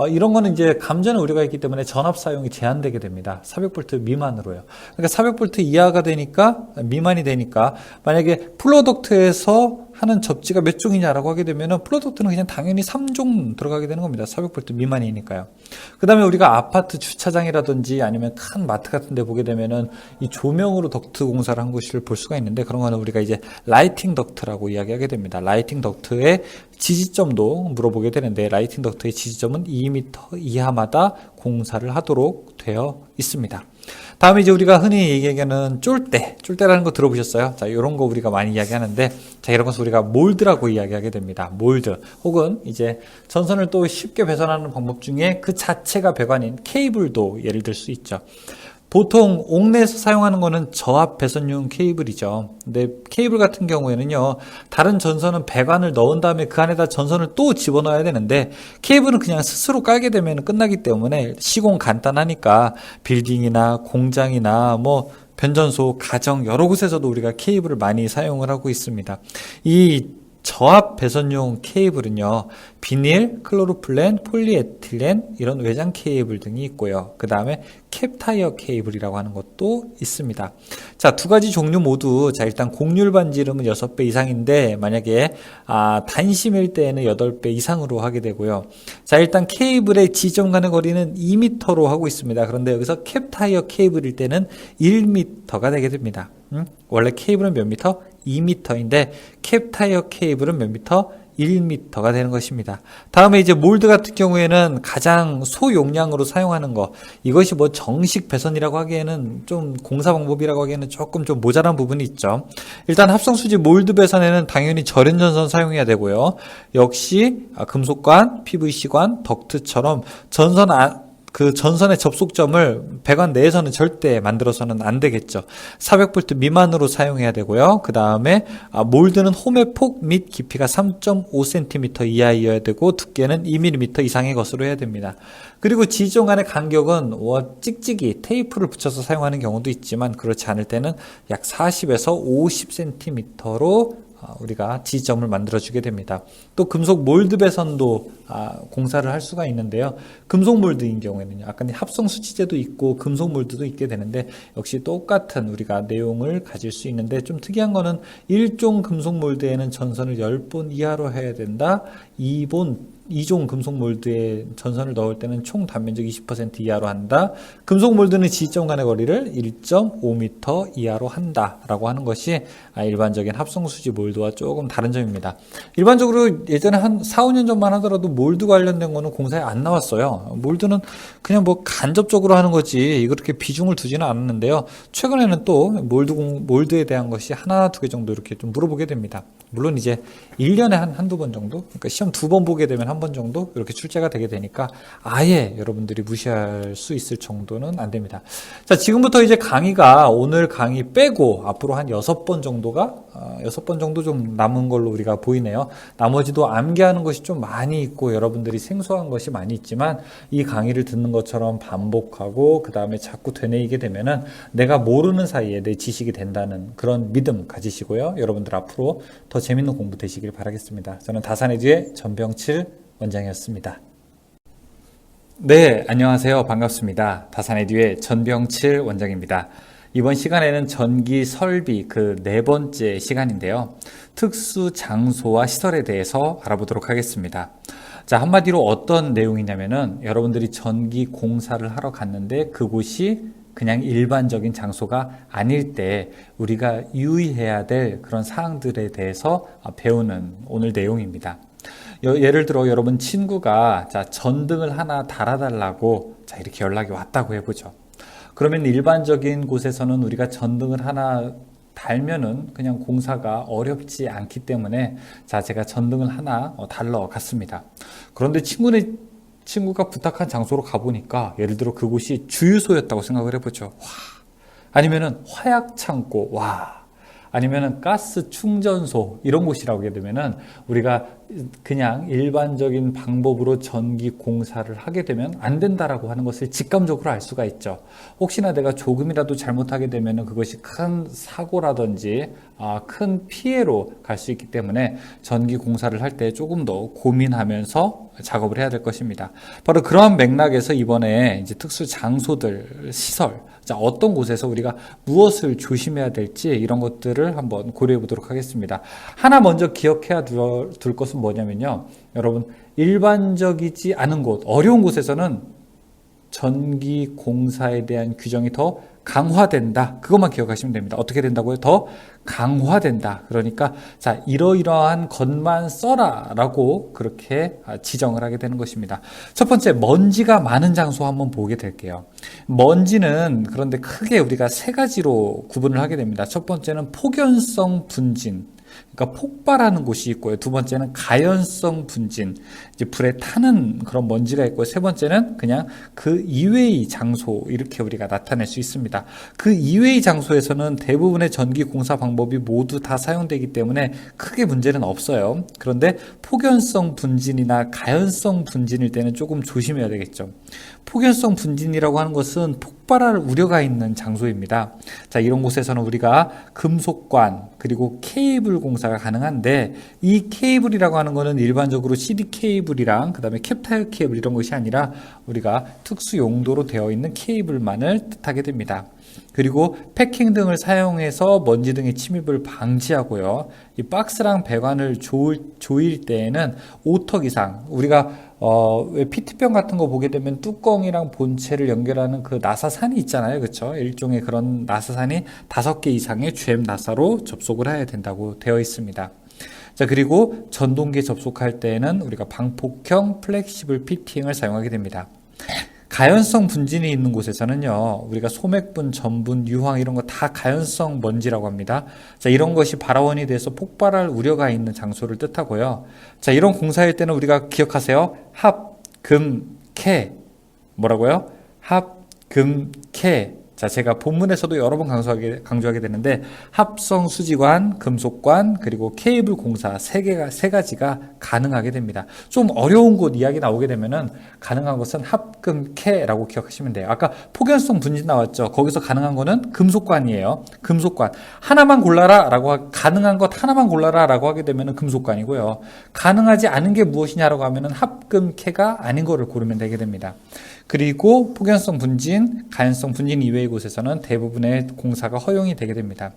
이런 거는 이제 감전에 우려가 있기 때문에 전압 사용이 제한되게 됩니다. 400V 미만으로요. 그러니까 400V 이하가 되니까, 미만이 되니까, 만약에 플로덕트에서 하는 접지가 몇 종이냐라고 하게 되면은 플로덕트는 그냥 당연히 3종 들어가게 되는 겁니다. 400V 미만이니까요. 그 다음에 우리가 아파트 주차장이라든지 아니면 큰 마트 같은 데 보게 되면은 이 조명으로 덕트 공사를 한 곳을 볼 수가 있는데, 그런 거는 우리가 이제 라이팅 덕트라고 이야기하게 됩니다. 라이팅 덕트의 지지점도 물어보게 되는데, 라이팅 덕트의 지지점은 2m 이하마다 공사를 하도록 되어 있습니다. 다음에 이제 우리가 흔히 얘기하는 쫄대라는 거 들어보셨어요? 자, 이런 거 우리가 많이 이야기하는데, 자, 이런 것을 우리가 몰드라고 이야기하게 됩니다. 몰드. 혹은 이제 전선을 또 쉽게 배선하는 방법 중에 그 자체가 배관인 케이블도 예를 들 수 있죠. 보통 옥내에서 사용하는 거는 저압 배선용 케이블이죠. 근데 케이블 같은 경우에는요, 다른 전선은 배관을 넣은 다음에 그 안에다 전선을 또 집어넣어야 되는데, 케이블은 그냥 스스로 깔게 되면 끝나기 때문에 시공 간단하니까 빌딩이나 공장이나 뭐 변전소, 가정 여러 곳에서도 우리가 케이블을 많이 사용을 하고 있습니다. 이 저압 배선용 케이블은요, 비닐, 클로로플랜, 폴리에틸렌 이런 외장 케이블 등이 있고요. 그 다음에 캡타이어 케이블이라고 하는 것도 있습니다. 자, 두 가지 종류 모두, 자, 일단 곡률 반지름은 6배 이상인데, 만약에 단심일 때에는 8배 이상으로 하게 되고요. 자, 일단 케이블의 지점 간의 거리는 2m로 하고 있습니다. 그런데 여기서 캡타이어 케이블일 때는 1m가 되게 됩니다. 원래 케이블은 몇 미터? 2m인데 캡타이어 케이블은 몇 미터? 1m가 되는 것입니다. 다음에 이제 몰드 같은 경우에는 가장 소용량으로 사용하는 거, 이것이 뭐 정식 배선이라고 하기에는 좀 공사 방법이라고 하기에는 조금 좀 모자란 부분이 있죠. 일단 합성수지 몰드 배선에는 당연히 절연전선 사용해야 되고요. 역시 금속관, PVC관, 덕트처럼 그 전선의 접속점을 배관 내에서는 절대 만들어서는 안 되겠죠. 400V 미만으로 사용해야 되고요. 그 다음에 몰드는 홈의 폭 및 깊이가 3.5cm 이하여야 되고, 두께는 2mm 이상의 것으로 해야 됩니다. 그리고 지점 간의 간격은 찍찍이 테이프를 붙여서 사용하는 경우도 있지만, 그렇지 않을 때는 약 40에서 50cm로 우리가 지점을 만들어주게 됩니다. 또 금속 몰드 배선도 공사를 할 수가 있는데요. 금속 몰드인 경우에는 약간 합성 수치제도 있고 금속 몰드도 있게 되는데, 역시 똑같은 우리가 내용을 가질 수 있는데, 좀 특이한 거는 1종 금속 몰드에는 전선을 10본 이하로 해야 된다. 2종 금속 몰드에 전선을 넣을 때는 총 단면적 20% 이하로 한다. 금속 몰드는 지점 간의 거리를 1.5m 이하로 한다라고 하는 것이 일반적인 합성수지 몰드와 조금 다른 점입니다. 일반적으로 예전에 한 4, 5년 전만 하더라도 몰드 관련된 거는 공사에 안 나왔어요. 몰드는 그냥 뭐 간접적으로 하는 거지 그렇게 비중을 두지는 않았는데요. 최근에는 또 몰드에 대한 것이 하나, 두 개 정도 이렇게 좀 물어보게 됩니다. 물론 이제 1년에 한두 번 정도, 그러니까 시험 2번 보게 되면 한 번 정도 이렇게 출제가 되게 되니까 아예 여러분들이 무시할 수 있을 정도는 안 됩니다. 자, 지금부터 이제 강의가 오늘 강의 빼고 앞으로 한 6번 정도가 6번 정도 좀 남은 걸로 우리가 보이네요. 나머지도 암기하는 것이 좀 많이 있고 여러분들이 생소한 것이 많이 있지만, 이 강의를 듣는 것처럼 반복하고 그 다음에 자꾸 되뇌이게 되면은 내가 모르는 사이에 내 지식이 된다는 그런 믿음 가지시고요. 여러분들 앞으로 더 재밌는 공부 되시길 바라겠습니다. 저는 다산의 뒤에 전병칠 원장이었습니다. 네, 안녕하세요. 반갑습니다. 다산의 뒤에 전병칠 원장입니다. 이번 시간에는 전기 설비 그 4번째 시간인데요. 특수 장소와 시설에 대해서 알아보도록 하겠습니다. 자, 한마디로 어떤 내용이냐면은, 여러분들이 전기 공사를 하러 갔는데 그곳이 그냥 일반적인 장소가 아닐 때 우리가 유의해야 될 그런 사항들에 대해서 배우는 오늘 내용입니다. 예를 들어 여러분 친구가 전등을 하나 달아달라고 이렇게 연락이 왔다고 해보죠. 그러면 일반적인 곳에서는 우리가 전등을 하나 달면은 그냥 공사가 어렵지 않기 때문에 자, 제가 전등을 하나 달러 갔습니다. 그런데 친구가 부탁한 장소로 가보니까 예를 들어 그곳이 주유소였다고 생각을 해보죠. 와. 아니면은 화약 창고, 와. 아니면은 가스 충전소 이런 곳이라고 하게 되면은 우리가 그냥 일반적인 방법으로 전기 공사를 하게 되면 안 된다라고 하는 것을 직감적으로 알 수가 있죠. 혹시나 내가 조금이라도 잘못하게 되면은 그것이 큰 사고라든지 큰 피해로 갈 수 있기 때문에 전기 공사를 할 때 조금 더 고민하면서 작업을 해야 될 것입니다. 바로 그러한 맥락에서 이번에 이제 특수 장소들, 시설, 자, 어떤 곳에서 우리가 무엇을 조심해야 될지 이런 것들을 한번 고려해 보도록 하겠습니다. 하나 먼저 기억해야 둘 것은 뭐냐면요. 여러분, 일반적이지 않은 곳, 어려운 곳에서는 전기 공사에 대한 규정이 더 강화된다. 그것만 기억하시면 됩니다. 어떻게 된다고요? 더 강화된다. 그러니까 자, 이러이러한 것만 써라 라고 그렇게 지정을 하게 되는 것입니다. 첫 번째, 먼지가 많은 장소 한번 보게 될게요. 먼지는 그런데 크게 우리가 세 가지로 구분을 하게 됩니다. 첫 번째는 폭연성 분진, 그러니까 폭발하는 곳이 있고요. 두 번째는 가연성 분진, 이제 불에 타는 그런 먼지가 있고요. 세 번째는 그냥 그 이외의 장소, 이렇게 우리가 나타낼 수 있습니다. 그 이외의 장소에서는 대부분의 전기 공사 방법이 모두 다 사용되기 때문에 크게 문제는 없어요. 그런데 폭연성 분진이나 가연성 분진일 때는 조금 조심해야 되겠죠. 폭연성 분진이라고 하는 것은 폭발할 우려가 있는 장소입니다. 자, 이런 곳에서는 우리가 금속관 그리고 케이블 공사가 가능한데, 이 케이블이라고 하는 것은 일반적으로 CD 케이블이랑 그 다음에 캡타일 케이블 이런 것이 아니라 우리가 특수 용도로 되어 있는 케이블만을 뜻하게 됩니다. 그리고 패킹 등을 사용해서 먼지 등의 침입을 방지하고요. 이 박스랑 배관을 조일 때에는 5턱 이상, 우리가 왜 PT병 같은 거 보게 되면 뚜껑이랑 본체를 연결하는 그 나사산이 있잖아요. 그렇죠? 일종의 그런 나사산이 5개 이상의 GM 나사로 접속을 해야 된다고 되어 있습니다. 자, 그리고 전동기에 접속할 때에는 우리가 방폭형 플렉시블 피팅을 사용하게 됩니다. 가연성 분진이 있는 곳에서는요, 우리가 소맥분, 전분, 유황 이런 거 다 가연성 먼지라고 합니다. 자, 이런 것이 발화원이 돼서 폭발할 우려가 있는 장소를 뜻하고요. 자, 이런 공사일 때는 우리가 기억하세요. 합, 금, 캐. 뭐라고요? 합, 금, 캐. 자, 제가 본문에서도 여러 번 강조하게 되는데, 합성 수지관, 금속관, 그리고 케이블 공사 세 가지가 가능하게 됩니다. 좀 어려운 곳 이야기 나오게 되면은 가능한 것은 합, 금, 캐라고 기억하시면 돼요. 아까 폭연성 분진 나왔죠. 거기서 가능한 거는 금속관이에요. 금속관. 하나만 골라라 라고, 가능한 것 하나만 골라라 라고 하게 되면은 금속관이고요. 가능하지 않은 게 무엇이냐라고 하면은 합, 금, 캐가 아닌 거를 고르면 되게 됩니다. 그리고 폭연성 분진, 가연성 분진 이외의 곳에서는 대부분의 공사가 허용이 되게 됩니다.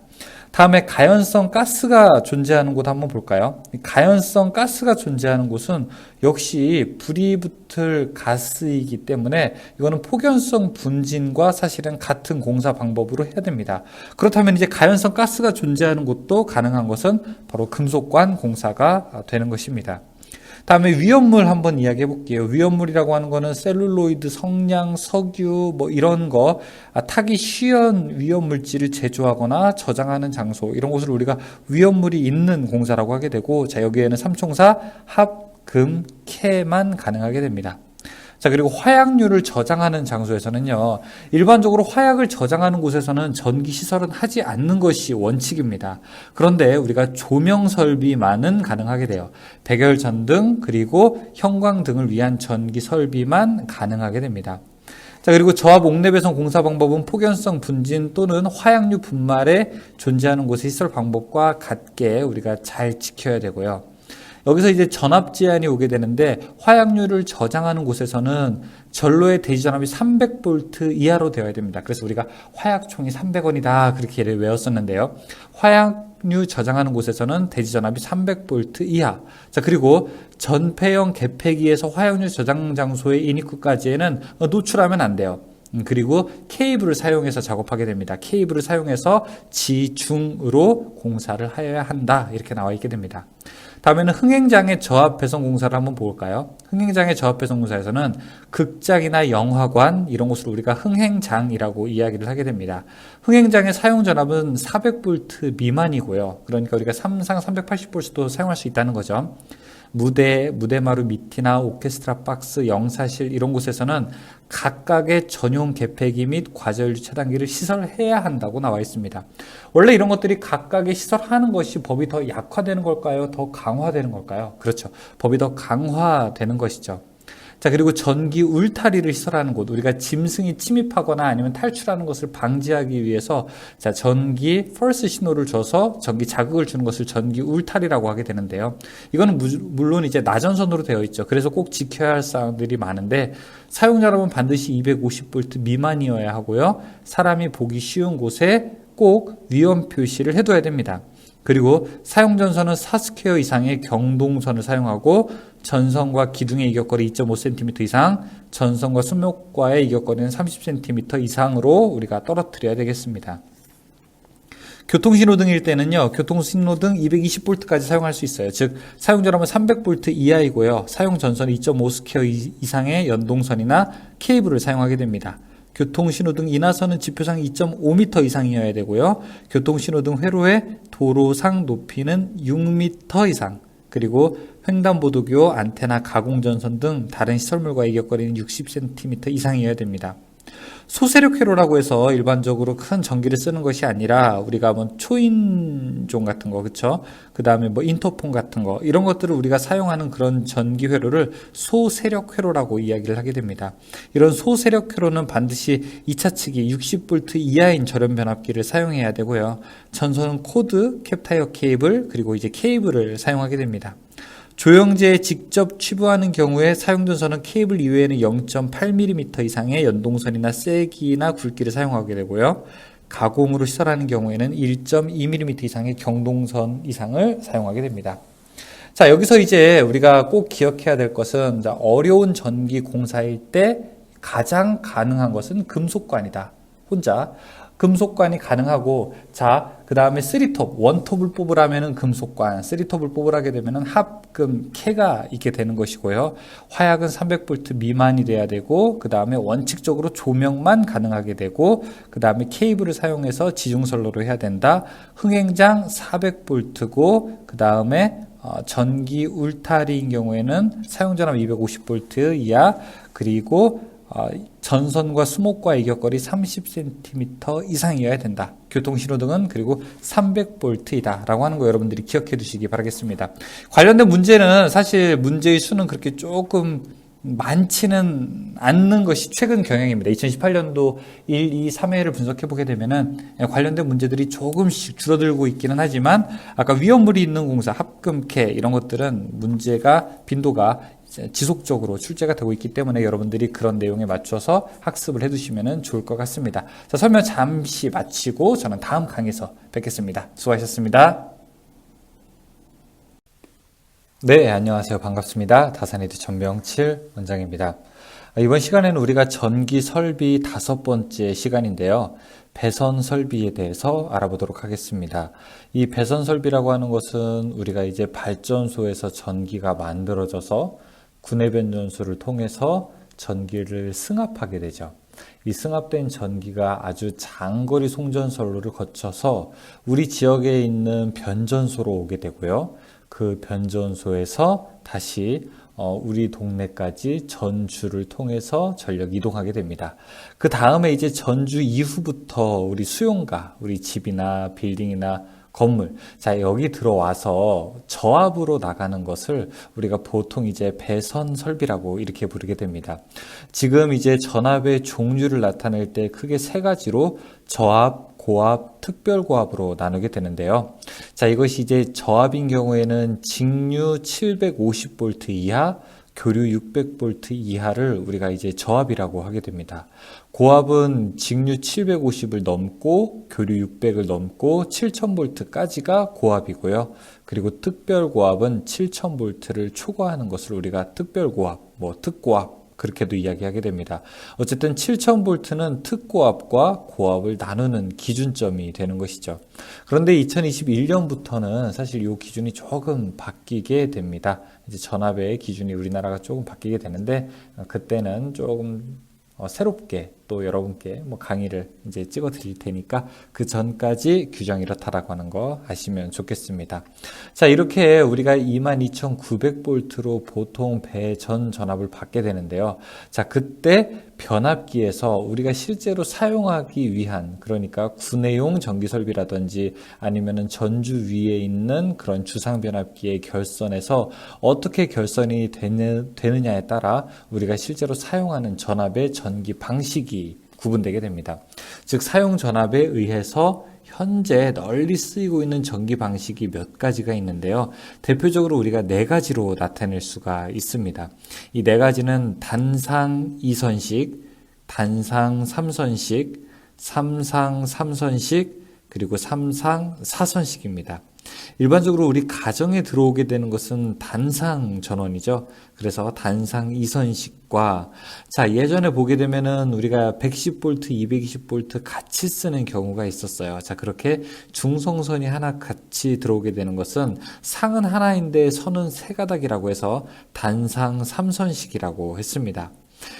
다음에 가연성 가스가 존재하는 곳 한번 볼까요? 가연성 가스가 존재하는 곳은 역시 불이 붙을 가스이기 때문에 이거는 폭연성 분진과 사실은 같은 공사 방법으로 해야 됩니다. 그렇다면 이제 가연성 가스가 존재하는 곳도 가능한 것은 바로 금속관 공사가 되는 것입니다. 다음에 위험물 한번 이야기해 볼게요. 위험물이라고 하는 거는 셀룰로이드, 성냥, 석유 뭐 이런 거, 타기 쉬운 위험물질을 제조하거나 저장하는 장소, 이런 곳을 우리가 위험물이 있는 공사라고 하게 되고, 자, 여기에는 삼총사 합, 금, 캐만 가능하게 됩니다. 자, 그리고 화약류를 저장하는 장소에서는요, 일반적으로 화약을 저장하는 곳에서는 전기 시설은 하지 않는 것이 원칙입니다. 그런데 우리가 조명 설비만은 가능하게 돼요. 백열 전등 그리고 형광 등을 위한 전기 설비만 가능하게 됩니다. 자, 그리고 저압 옥내 배선 공사 방법은 폭연성 분진 또는 화약류 분말에 존재하는 곳의 시설 방법과 같게 우리가 잘 지켜야 되고요. 여기서 이제 전압 제한이 오게 되는데, 화약류를 저장하는 곳에서는 전로의 대지 전압이 300V 이하로 되어야 됩니다. 그래서 우리가 화약총이 300원이다 그렇게 외웠었는데요. 화약류 저장하는 곳에서는 대지 전압이 300V 이하. 자, 그리고 전폐형 개폐기에서 화약류 저장 장소의 인입구까지에는 노출하면 안 돼요. 그리고 케이블을 사용해서 작업하게 됩니다. 케이블을 사용해서 지중으로 공사를 하여야 한다. 이렇게 나와 있게 됩니다. 다음에는 흥행장의 저압 배선 공사를 한번 볼까요? 흥행장의 저압 배선 공사에서는 극장이나 영화관 이런 곳을 우리가 흥행장이라고 이야기를 하게 됩니다. 흥행장의 사용 전압은 400V 미만이고요. 그러니까 우리가 삼상 380V도 사용할 수 있다는 거죠. 무대마루 밑이나 오케스트라 박스, 영사실 이런 곳에서는 각각의 전용 개폐기 및 과전류 차단기를 시설해야 한다고 나와 있습니다. 원래 이런 것들이 각각의 시설하는 것이 법이 더 약화되는 걸까요? 더 강화되는 걸까요? 그렇죠. 법이 더 강화되는 것이죠. 자, 그리고 전기 울타리를 시설하는 곳, 우리가 짐승이 침입하거나 아니면 탈출하는 것을 방지하기 위해서 자, 전기 펄스 신호를 줘서 전기 자극을 주는 것을 전기 울타리라고 하게 되는데요. 이거는 물론 이제 나전선으로 되어 있죠. 그래서 꼭 지켜야 할 사항들이 많은데 사용자라면 반드시 250V 미만이어야 하고요. 사람이 보기 쉬운 곳에 꼭 위험 표시를 해둬야 됩니다. 그리고 사용 전선은 4스퀘어 이상의 경동선을 사용하고 전선과 기둥의 이격거리 2.5cm 이상, 전선과 수목과의 이격거리는 30cm 이상으로 우리가 떨어뜨려야 되겠습니다. 교통신호등일 때는요, 교통신호등 220V까지 사용할 수 있어요. 즉, 사용전압은 300V 이하이고요. 사용 전선은 2.5스퀘어 이상의 연동선이나 케이블을 사용하게 됩니다. 교통신호등 인하선은 지표상 2.5m 이상이어야 되고요. 교통신호등 회로의 도로상 높이는 6m 이상, 그리고 횡단보도교, 안테나, 가공전선 등 다른 시설물과의 이격거리는 60cm 이상이어야 됩니다. 소세력 회로라고 해서 일반적으로 큰 전기를 쓰는 것이 아니라 우리가 뭐 초인종 같은 거, 그쵸? 그 다음에 뭐 인터폰 같은 거, 이런 것들을 우리가 사용하는 그런 전기 회로를 소세력 회로라고 이야기를 하게 됩니다. 이런 소세력 회로는 반드시 2차 측이 60V 이하인 절연 변압기를 사용해야 되고요. 전선은 코드, 캡타이어 케이블, 그리고 이제 케이블을 사용하게 됩니다. 조영제에 직접 취부하는 경우에 사용전선은 케이블 이외에는 0.8mm 이상의 연동선이나 세기나 굵기를 사용하게 되고요. 가공으로 시설하는 경우에는 1.2mm 이상의 경동선 이상을 사용하게 됩니다. 자, 여기서 이제 우리가 꼭 기억해야 될 것은 어려운 전기 공사일 때 가장 가능한 것은 금속관이다. 혼자. 금속관이 가능하고, 자, 그 다음에 3톱, 원톱을 뽑으라면은 금속관, 3톱을 뽑으라게 되면은 합금, 캐가 있게 되는 것이고요. 화약은 300V 미만이 돼야 되고, 그 다음에 원칙적으로 조명만 가능하게 되고, 그 다음에 케이블을 사용해서 지중선로로 해야 된다. 흥행장 400V고, 그 다음에 전기 울타리인 경우에는 사용전압 250V 이하, 그리고 전선과 수목과 이격거리 30cm 이상이어야 된다. 교통신호등은 그리고 300V이다 라고 하는 거 여러분들이 기억해 두시기 바라겠습니다. 관련된 문제는 사실 문제의 수는 그렇게 조금 많지는 않는 것이 최근 경향입니다. 2018년도 1, 2, 3회를 분석해 보게 되면은 관련된 문제들이 조금씩 줄어들고 있기는 하지만 아까 위험물이 있는 공사, 합금캐 이런 것들은 문제가 빈도가 지속적으로 출제가 되고 있기 때문에 여러분들이 그런 내용에 맞춰서 학습을 해두시면 좋을 것 같습니다. 자, 설명 잠시 마치고 저는 다음 강의에서 뵙겠습니다. 수고하셨습니다. 네, 안녕하세요. 반갑습니다. 다산이드 전병칠 원장입니다. 이번 시간에는 우리가 전기 설비 5번째 시간인데요. 배선 설비에 대해서 알아보도록 하겠습니다. 이 배선 설비라고 하는 것은 우리가 이제 발전소에서 전기가 만들어져서 구내 변전소를 통해서 전기를 승합하게 되죠. 이 승합된 전기가 아주 장거리 송전선로를 거쳐서 우리 지역에 있는 변전소로 오게 되고요. 그 변전소에서 다시 우리 동네까지 전주를 통해서 전력 이동하게 됩니다. 그 다음에 이제 전주 이후부터 우리 수용가, 우리 집이나 빌딩이나 건물, 자, 여기 들어와서 저압으로 나가는 것을 우리가 보통 이제 배선 설비라고 이렇게 부르게 됩니다. 지금 이제 전압의 종류를 나타낼 때 크게 3가지로 저압, 고압, 특별고압으로 나누게 되는데요. 자, 이것이 이제 저압인 경우에는 직류 750V 이하, 교류 600V 이하를 우리가 이제 저압이라고 하게 됩니다. 고압은 직류 750을 넘고 교류 600을 넘고 7000V까지가 고압이고요. 그리고 특별고압은 7000V를 초과하는 것을 우리가 특별고압, 특고압 그렇게도 이야기하게 됩니다. 어쨌든 7000V는 특고압과 고압을 나누는 기준점이 되는 것이죠. 그런데 2021년부터는 사실 이 기준이 조금 바뀌게 됩니다. 이제 전압의 기준이 우리나라가 조금 바뀌게 되는데 그때는 조금 새롭게 또 여러분께 강의를 이제 찍어 드릴 테니까 그 전까지 규정이 이렇다라고 하는 거 아시면 좋겠습니다. 자, 이렇게 우리가 22,900V로 보통 배전 전압을 받게 되는데요. 자, 그때 변압기에서 우리가 실제로 사용하기 위한, 그러니까 구내용 전기 설비라든지 아니면은 전주 위에 있는 그런 주상 변압기의 결선에서 어떻게 결선이 되느냐에 따라 우리가 실제로 사용하는 전압의 전기 방식이 구분되게 됩니다. 즉 사용 전압에 의해서 현재 널리 쓰이고 있는 전기 방식이 몇 가지가 있는데요. 대표적으로 우리가 네 가지로 나타낼 수가 있습니다. 이 네 가지는 단상 2선식, 단상 3선식, 삼상 3선식, 그리고 삼상 4선식입니다. 일반적으로 우리 가정에 들어오게 되는 것은 단상 전원이죠. 그래서 단상 2선식과 자, 예전에 보게 되면은 우리가 110V, 220V 같이 쓰는 경우가 있었어요. 자, 그렇게 중성선이 하나 같이 들어오게 되는 것은 상은 하나인데 선은 세 가닥이라고 해서 단상 3선식이라고 했습니다.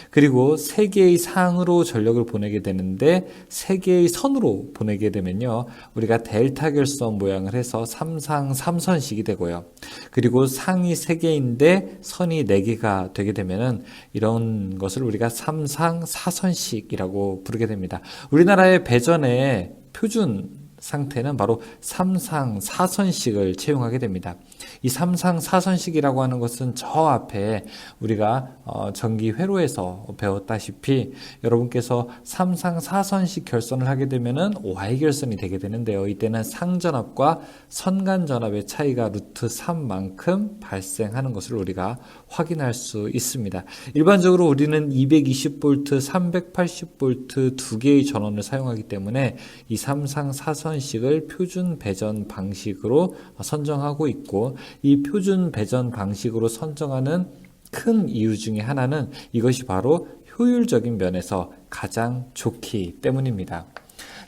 그리고 세 개의 상으로 전력을 보내게 되는데 세 개의 선으로 보내게 되면요. 우리가 델타 결선 모양을 해서 삼상 3선식이 되고요. 그리고 상이 세 개인데 선이 네 개가 되게 되면은 이런 것을 우리가 삼상 4선식이라고 부르게 됩니다. 우리나라의 배전의 표준 상태는 바로 삼상 4선식을 채용하게 됩니다. 이 삼상 4선식이라고 하는 것은 저 앞에 우리가 전기 회로에서 배웠다시피 여러분께서 삼상 4선식 결선을 하게 되면은 Y 결선이 되게 되는데요. 이때는 상전압과 선간전압의 차이가 루트 3만큼 발생하는 것을 우리가 확인할 수 있습니다. 일반적으로 우리는 220V, 380V 두 개의 전원을 사용하기 때문에 이 삼상 4선식을 표준 배전 방식으로 선정하고 있고 이 표준 배전 방식으로 선정하는 큰 이유 중에 하나는 이것이 바로 효율적인 면에서 가장 좋기 때문입니다.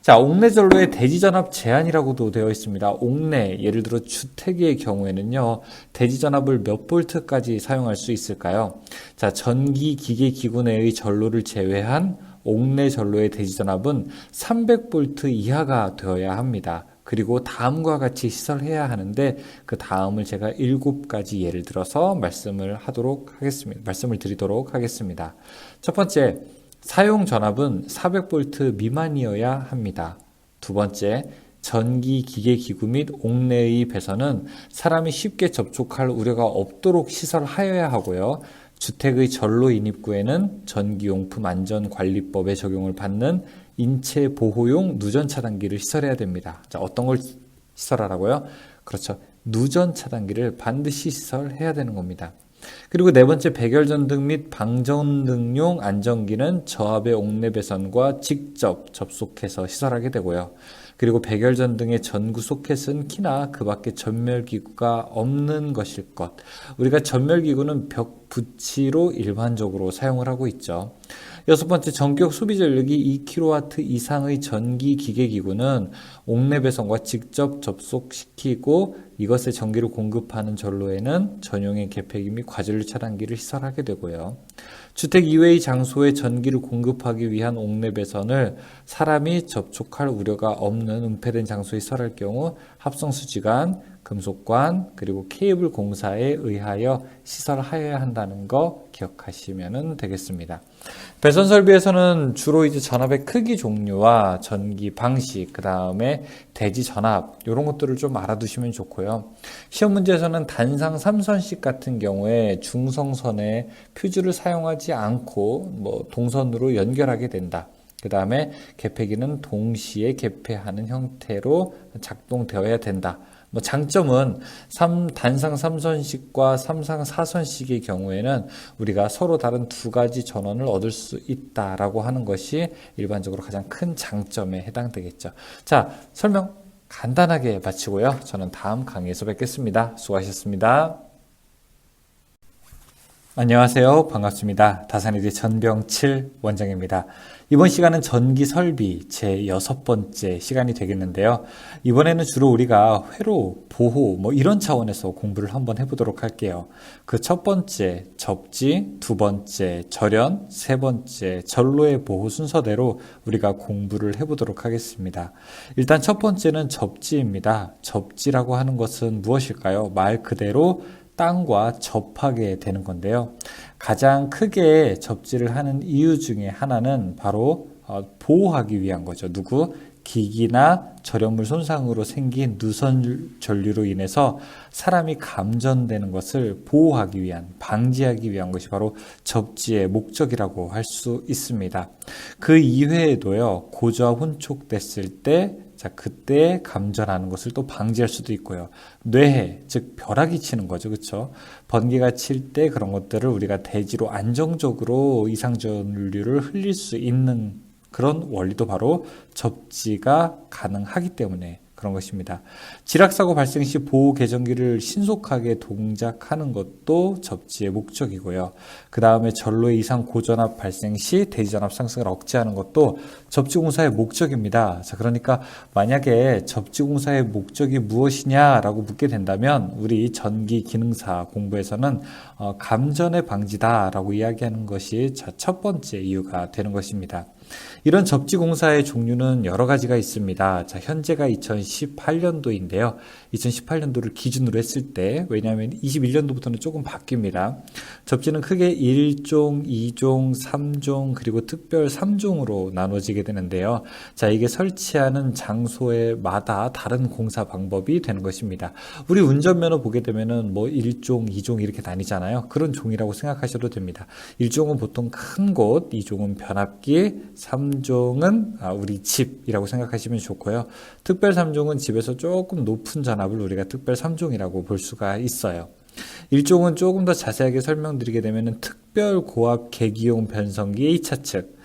자, 옥내전로의 대지전압 제한이라고도 되어 있습니다. 옥내, 예를 들어 주택의 경우에는요, 대지전압을 몇 볼트까지 사용할 수 있을까요? 자, 전기, 기계, 기구 내의 전로를 제외한 옥내 전로의 대지전압은 300V 이하가 되어야 합니다. 그리고 다음과 같이 시설해야 하는데 그 다음을 제가 7가지 예를 들어서 말씀을 드리도록 하겠습니다. 첫 번째, 사용 전압은 400V 미만이어야 합니다. 두 번째, 전기, 기계, 기구 및 옥내의 배선은 사람이 쉽게 접촉할 우려가 없도록 시설하여야 하고요. 주택의 전로 인입구에는 전기용품 안전관리법에 적용을 받는 인체 보호용 누전 차단기를 시설해야 됩니다. 자, 어떤 걸 시설하라고요? 그렇죠. 누전 차단기를 반드시 시설해야 되는 겁니다. 그리고 네 번째, 백열전등 및 방전등용 안전기는 저압의 옥내 배선과 직접 접속해서 시설하게 되고요. 그리고 백열전등의 전구 소켓은 키나 그 밖에 전멸기구가 없는 것일 것. 우리가 전멸기구는 벽 붙이로 일반적으로 사용을 하고 있죠. 여섯 번째, 전격 소비 전력이 2kW 이상의 전기 기계기구는 옥내 배선과 직접 접속시키고 이것에 전기를 공급하는 전로에는 전용의 계폐기 및 과전류 차단기를 시설하게 되고요. 주택 이외의 장소에 전기를 공급하기 위한 옥내 배선을 사람이 접촉할 우려가 없는 은폐된 장소에 시설할 경우 합성수지관, 금속관, 그리고 케이블 공사에 의하여 시설하여야 한다는 거 기억하시면 되겠습니다. 배선 설비에서는 주로 이제 전압의 크기 종류와 전기 방식, 그 다음에 대지 전압, 이런 것들을 좀 알아두시면 좋고요. 시험 문제에서는 단상 3선식 같은 경우에 중성선에 퓨즈를 사용하지 않고 동선으로 연결하게 된다. 그 다음에 개폐기는 동시에 개폐하는 형태로 작동되어야 된다. 장점은 단상 3선식과 삼상 4선식의 경우에는 우리가 서로 다른 두 가지 전원을 얻을 수 있다라고 하는 것이 일반적으로 가장 큰 장점에 해당되겠죠. 자, 설명 간단하게 마치고요. 저는 다음 강의에서 뵙겠습니다. 수고하셨습니다. 안녕하세요. 반갑습니다. 다산이대 전병칠 원장입니다. 이번 시간은 전기 설비 제 6번째 시간이 되겠는데요. 이번에는 주로 우리가 회로, 보호 이런 차원에서 공부를 한번 해보도록 할게요. 그 첫 번째 접지, 두 번째 절연, 세 번째 전로의 보호 순서대로 우리가 공부를 해보도록 하겠습니다. 일단 첫 번째는 접지입니다. 접지라고 하는 것은 무엇일까요? 말 그대로 땅과 접하게 되는 건데요. 가장 크게 접지를 하는 이유 중에 하나는 바로 보호하기 위한 거죠. 누구? 기기나 절연물 손상으로 생긴 누선 전류로 인해서 사람이 감전되는 것을 보호하기 위한, 방지하기 위한 것이 바로 접지의 목적이라고 할 수 있습니다. 그 이외에도요, 고저압 혼촉됐을 때 그때 감전하는 것을 또 방지할 수도 있고요. 뇌해, 즉 벼락이 치는 거죠. 그렇죠? 번개가 칠 때 그런 것들을 우리가 대지로 안정적으로 이상전류를 흘릴 수 있는 그런 원리도 바로 접지가 가능하기 때문에 그런 것입니다. 지락사고 발생 시 보호 계정기를 신속하게 동작하는 것도 접지의 목적이고요. 그 다음에 전로의 이상 고전압 발생 시 대지전압 상승을 억제하는 것도 접지공사의 목적입니다. 자, 그러니까 만약에 접지공사의 목적이 무엇이냐라고 묻게 된다면 우리 전기 기능사 공부에서는 감전의 방지다라고 이야기하는 것이 첫 번째 이유가 되는 것입니다. 이런 접지공사의 종류는 여러 가지가 있습니다. 자, 현재가 2018년도인데요. 2018년도를 기준으로 했을 때, 왜냐하면 21년도부터는 조금 바뀝니다. 접지는 크게 1종, 2종, 3종, 그리고 특별 3종으로 나눠지게 되는데요. 자, 이게 설치하는 장소에마다 다른 공사 방법이 되는 것입니다. 우리 운전면허 보게 되면은 1종, 2종 이렇게 나뉘잖아요. 그런 종이라고 생각하셔도 됩니다. 1종은 보통 큰 곳, 2종은 변압기, 3종은 우리 집이라고 생각하시면 좋고요. 특별 3종은 집에서 조금 높은 전압을 우리가 특별 3종이라고 볼 수가 있어요. 1종은 조금 더 자세하게 설명드리게 되면 특별 고압 계기용 변성기 A차 측,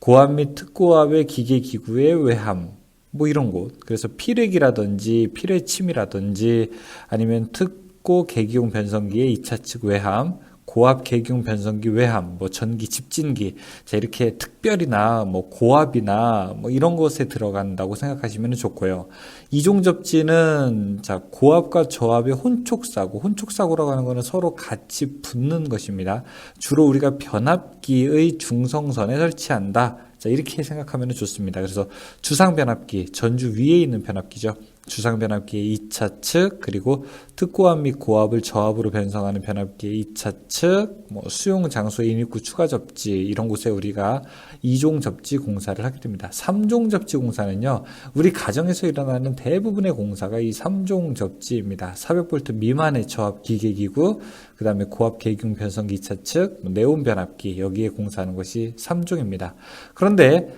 고압 및 특고압의 기계기구의 외함, 이런 곳. 그래서 피뢰기라든지 피뢰침이라든지 아니면 특고 계기용 변성기의 2차 측 외함, 고압 계기용 변성기 외함, 전기 집진기, 자, 이렇게 특별이나 고압이나 이런 것에 들어간다고 생각하시면 좋고요. 이종 접지는 자, 고압과 저압의 혼촉사고라고 하는 것은 서로 같이 붙는 것입니다. 주로 우리가 변압기의 중성선에 설치한다. 자, 이렇게 생각하면 좋습니다. 그래서 주상변압기, 전주 위에 있는 변압기죠. 주상변압기의 2차 측, 그리고 특고압 및 고압을 저압으로 변성하는 변압기의 2차 측, 수용 장소 인입구 추가 접지, 이런 곳에 우리가 2종 접지 공사를 하게 됩니다. 3종 접지 공사는요, 우리 가정에서 일어나는 대부분의 공사가 이 3종 접지입니다. 400V 미만의 저압 기계기구, 그 다음에 고압 계기용 변성기 2차 측, 네온 변압기, 여기에 공사하는 것이 3종입니다. 그런데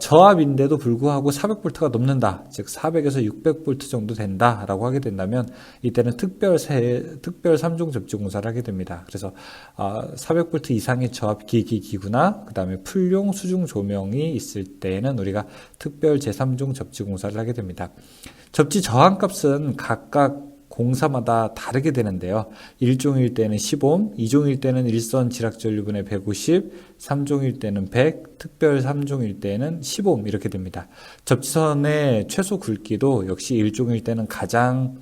저압인데도 불구하고 400V가 넘는다. 즉 400에서 600V 정도 된다라고 하게 된다면 이때는 특별 3종 접지 공사를 하게 됩니다. 그래서 400V 이상의 저압 기기구나 그 다음에 풀용 수중 조명이 있을 때에는 우리가 특별 제3종 접지 공사를 하게 됩니다. 접지 저항값은 각각 공사마다 다르게 되는데요. 1종일 때는 10옴, 2종일 때는 일선 지락전류분의 150, 3종일 때는 100, 특별 3종일 때는 15옴 이렇게 됩니다. 접지선의 최소 굵기도 역시 1종일 때는 가장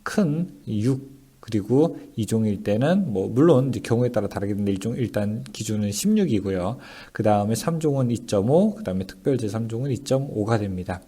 큰 6, 그리고 2종일 때는 물론 이제 경우에 따라 다르게 되는데 일단 기준은 16이고요. 그 다음에 3종은 2.5, 그 다음에 특별 제3종은 2.5가 됩니다.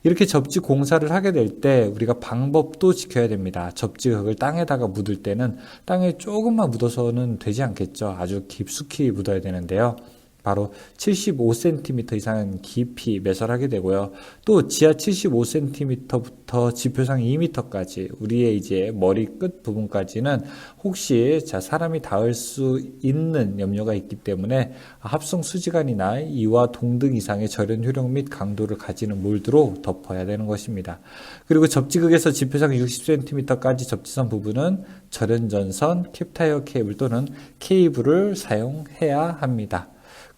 이렇게 접지 공사를 하게 될 때 우리가 방법도 지켜야 됩니다. 접지흙을 땅에다가 묻을 때는 땅에 조금만 묻어서는 되지 않겠죠. 아주 깊숙이 묻어야 되는데요. 바로 75cm 이상 깊이 매설하게 되고요. 또 지하 75cm부터 지표상 2m까지 우리의 이제 머리 끝 부분까지는 혹시 사람이 닿을 수 있는 염려가 있기 때문에 합성 수지관이나 이와 동등 이상의 절연 효력 및 강도를 가지는 몰드로 덮어야 되는 것입니다. 그리고 접지극에서 지표상 60cm까지 접지선 부분은 절연전선, 캡타이어 케이블 또는 케이블을 사용해야 합니다.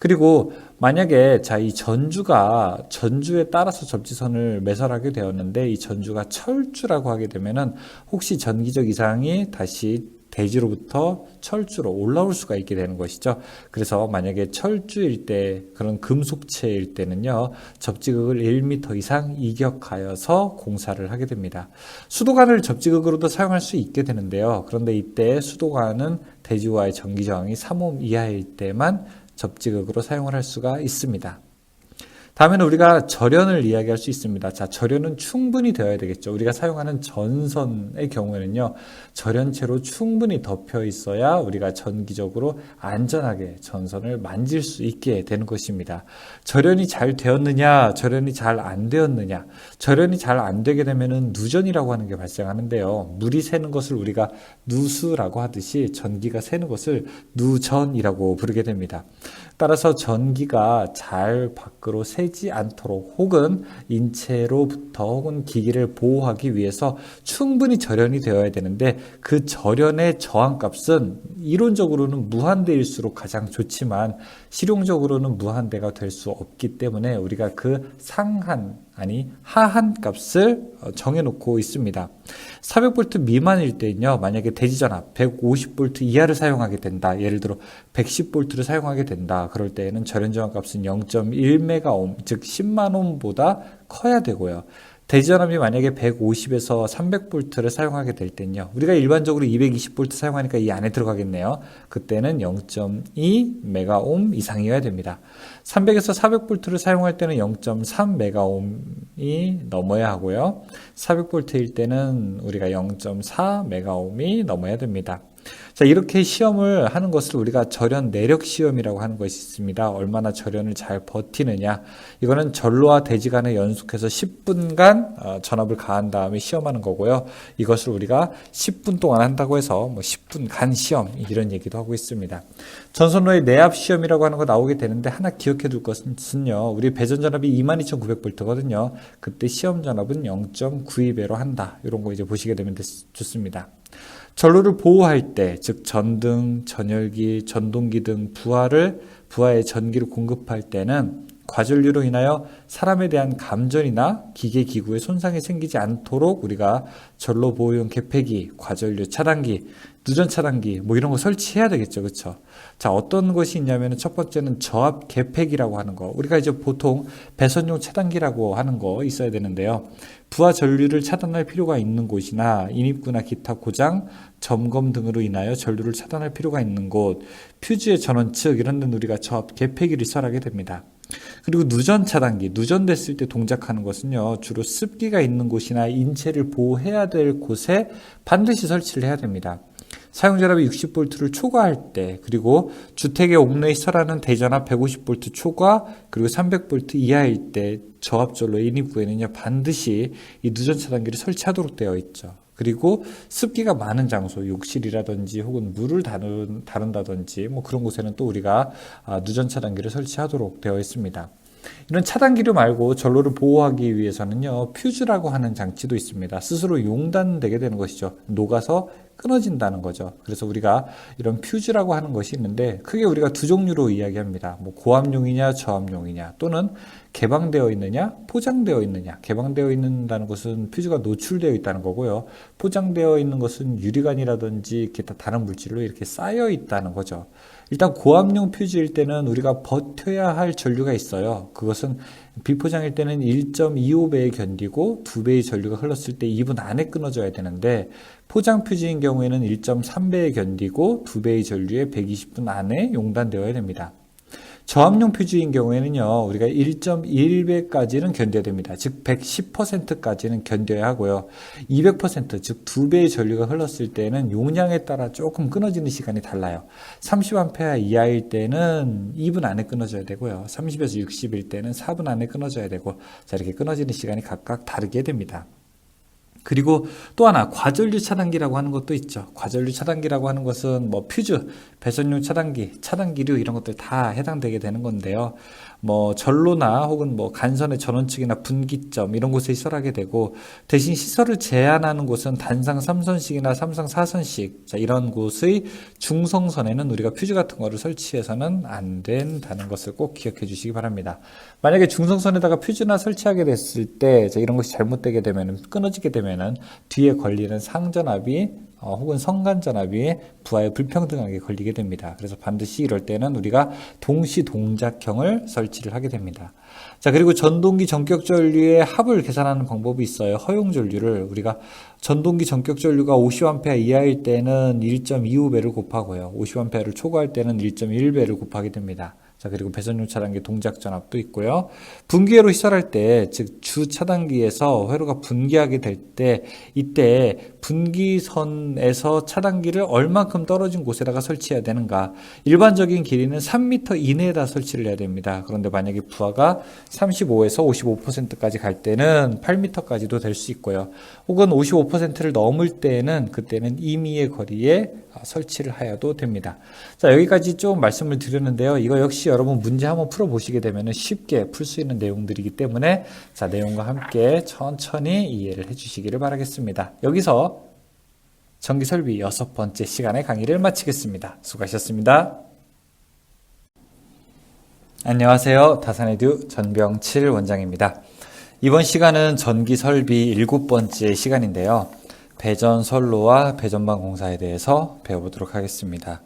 그리고 만약에 이 전주에 따라서 접지선을 매설하게 되었는데 이 전주가 철주라고 하게 되면은 혹시 전기적 이상이 다시 대지로부터 철주로 올라올 수가 있게 되는 것이죠. 그래서 만약에 철주일 때, 그런 금속체일 때는요, 접지극을 1m 이상 이격하여서 공사를 하게 됩니다. 수도관을 접지극으로도 사용할 수 있게 되는데요. 그런데 이때 수도관은 대지와의 전기 저항이 3옴 이하일 때만 접지극으로 사용을 할 수가 있습니다. 다음에는 우리가 절연을 이야기할 수 있습니다. 자, 절연은 충분히 되어야 되겠죠. 우리가 사용하는 전선의 경우에는요, 절연체로 충분히 덮여 있어야 우리가 전기적으로 안전하게 전선을 만질 수 있게 되는 것입니다. 절연이 잘 되었느냐, 절연이 잘 안 되었느냐. 절연이 잘 안 되게 되면은 누전이라고 하는 게 발생하는데요. 물이 새는 것을 우리가 누수라고 하듯이 전기가 새는 것을 누전이라고 부르게 됩니다. 따라서 전기가 잘 밖으로 새지 않도록 혹은 인체로부터 혹은 기기를 보호하기 위해서 충분히 절연이 되어야 되는데, 그 절연의 저항값은 이론적으로는 무한대일수록 가장 좋지만 실용적으로는 무한대가 될 수 없기 때문에 우리가 그 하한 값을 정해놓고 있습니다. 400V 미만일 때는요, 만약에 대지전압 150V 이하를 사용하게 된다. 예를 들어 110V를 사용하게 된다. 그럴 때에는 절연저항 값은 0.1메가옴, 즉 10만 옴보다 커야 되고요. 대지전압이 만약에 150에서 300V를 사용하게 될 때는요, 우리가 일반적으로 220V 사용하니까 이 안에 들어가겠네요. 그때는 0.2메가옴 이상이어야 됩니다. 300에서 400V를 사용할 때는 0.3메가옴이 넘어야 하고요. 400V일 때는 우리가 0.4메가옴이 넘어야 됩니다. 자, 이렇게 시험을 하는 것을 우리가 절연 내력 시험이라고 하는 것이 있습니다. 얼마나 절연을 잘 버티느냐. 이거는 전로와 대지 간에 연속해서 10분간 전압을 가한 다음에 시험하는 거고요. 이것을 우리가 10분 동안 한다고 해서 10분간 시험, 이런 얘기도 하고 있습니다. 전선로의 내압 시험이라고 하는 거 나오게 되는데, 하나 기억해 둘 것은요, 우리 배전 전압이 22,900V거든요. 그때 시험 전압은 0.92배로 한다. 이런 거 이제 보시게 되면 좋습니다. 전로를 보호할 때, 즉 전등, 전열기, 전동기 등 부하에 전기를 공급할 때는 과전류로 인하여 사람에 대한 감전이나 기계 기구에 손상이 생기지 않도록 우리가 전로 보호용 개폐기, 과전류 차단기, 누전 차단기 이런 거 설치해야 되겠죠. 그렇죠? 자, 어떤 것이 있냐면은 첫 번째는 저압 개폐기라고 하는 거. 우리가 이제 보통 배선용 차단기라고 하는 거 있어야 되는데요. 부하 전류를 차단할 필요가 있는 곳이나 인입구나 기타 고장, 점검 등으로 인하여 전류를 차단할 필요가 있는 곳, 퓨즈의 전원 측 이런 데는 우리가 저압 개폐기를 설하게 됩니다. 그리고 누전 차단기, 누전됐을 때 동작하는 것은요, 주로 습기가 있는 곳이나 인체를 보호해야 될 곳에 반드시 설치를 해야 됩니다. 사용전압이 60V를 초과할 때, 그리고 주택의 옥내에 설하는 대전압 150V 초과, 그리고 300V 이하일 때 저압전로 인입구에는요, 반드시 이 누전 차단기를 설치하도록 되어 있죠. 그리고 습기가 많은 장소, 욕실이라든지 혹은 물을 다룬다든지 그런 곳에는 또 우리가 누전 차단기를 설치하도록 되어 있습니다. 이런 차단기류 말고 전로를 보호하기 위해서는요, 퓨즈라고 하는 장치도 있습니다. 스스로 용단되게 되는 것이죠. 녹아서 끊어진다는 거죠. 그래서 우리가 이런 퓨즈라고 하는 것이 있는데, 크게 우리가 두 종류로 이야기합니다. 고압용이냐 저압용이냐, 또는 개방되어 있느냐 포장되어 있느냐. 개방되어 있는다는 것은 퓨즈가 노출되어 있다는 거고요. 포장되어 있는 것은 유리관이라든지 기타 다른 물질로 이렇게 쌓여 있다는 거죠. 일단 고압용 퓨즈일 때는 우리가 버텨야 할 전류가 있어요. 그것은 비포장일 때는 1.25배에 견디고 2배의 전류가 흘렀을 때 2분 안에 끊어져야 되는데, 포장 퓨즈인 경우에는 1.3배에 견디고 2배의 전류에 120분 안에 용단되어야 됩니다. 저압용 퓨즈인 경우에는요, 우리가 1.1배까지는 견뎌야 됩니다. 즉 110%까지는 견뎌야 하고요. 200%, 즉 2배의 전류가 흘렀을 때는 용량에 따라 조금 끊어지는 시간이 달라요. 30A 이하일 때는 2분 안에 끊어져야 되고요. 30에서 60일 때는 4분 안에 끊어져야 되고, 자, 이렇게 끊어지는 시간이 각각 다르게 됩니다. 그리고 또 하나, 과전류 차단기라고 하는 것도 있죠. 과전류 차단기라고 하는 것은 퓨즈, 배선용 차단기, 차단기류 이런 것들 다 해당되게 되는 건데요. 전로나 혹은 간선의 전원측이나 분기점 이런 곳에 시설하게 되고, 대신 시설을 제한하는 곳은 단상 3선씩이나 삼상 4선씩, 자, 이런 곳의 중성선에는 우리가 퓨즈 같은 거를 설치해서는 안 된다는 것을 꼭 기억해 주시기 바랍니다. 만약에 중성선에다가 퓨즈나 설치하게 됐을 때, 자, 이런 것이 잘못되게 되면, 끊어지게 되면은 뒤에 걸리는 상전압이 혹은 성간전압이 부하에 불평등하게 걸리게 됩니다. 그래서 반드시 이럴 때는 우리가 동시 동작형을 설치를 하게 됩니다. 자, 그리고 전동기 전격 전류의 합을 계산하는 방법이 있어요. 허용 전류를 우리가 전동기 전격 전류가 50A 이하일 때는 1.25배를 곱하고요. 50A를 초과할 때는 1.1배를 곱하게 됩니다. 자, 그리고 배선용 차단기 동작 전압도 있고요. 분기회로 시설할 때, 즉 주 차단기에서 회로가 분기하게 될 때, 이때 분기선에서 차단기를 얼만큼 떨어진 곳에다가 설치해야 되는가? 일반적인 길이는 3m 이내에다 설치를 해야 됩니다. 그런데 만약에 부하가 35에서 55%까지 갈 때는 8m까지도 될 수 있고요. 혹은 55%를 넘을 때는 그때는 2미의 거리에 설치를 하여도 됩니다. 자, 여기까지 좀 말씀을 드렸는데요. 이거 역시 여러분 문제 한번 풀어보시게 되면 쉽게 풀 수 있는 내용들이기 때문에 자, 내용과 함께 천천히 이해를 해주시기를 바라겠습니다. 여기서 전기설비 6번째 시간의 강의를 마치겠습니다. 수고하셨습니다. 안녕하세요. 다산에듀 전병칠 원장입니다. 이번 시간은 전기설비 7번째 시간인데요. 배전선로와 배전반 공사에 대해서 배워보도록 하겠습니다.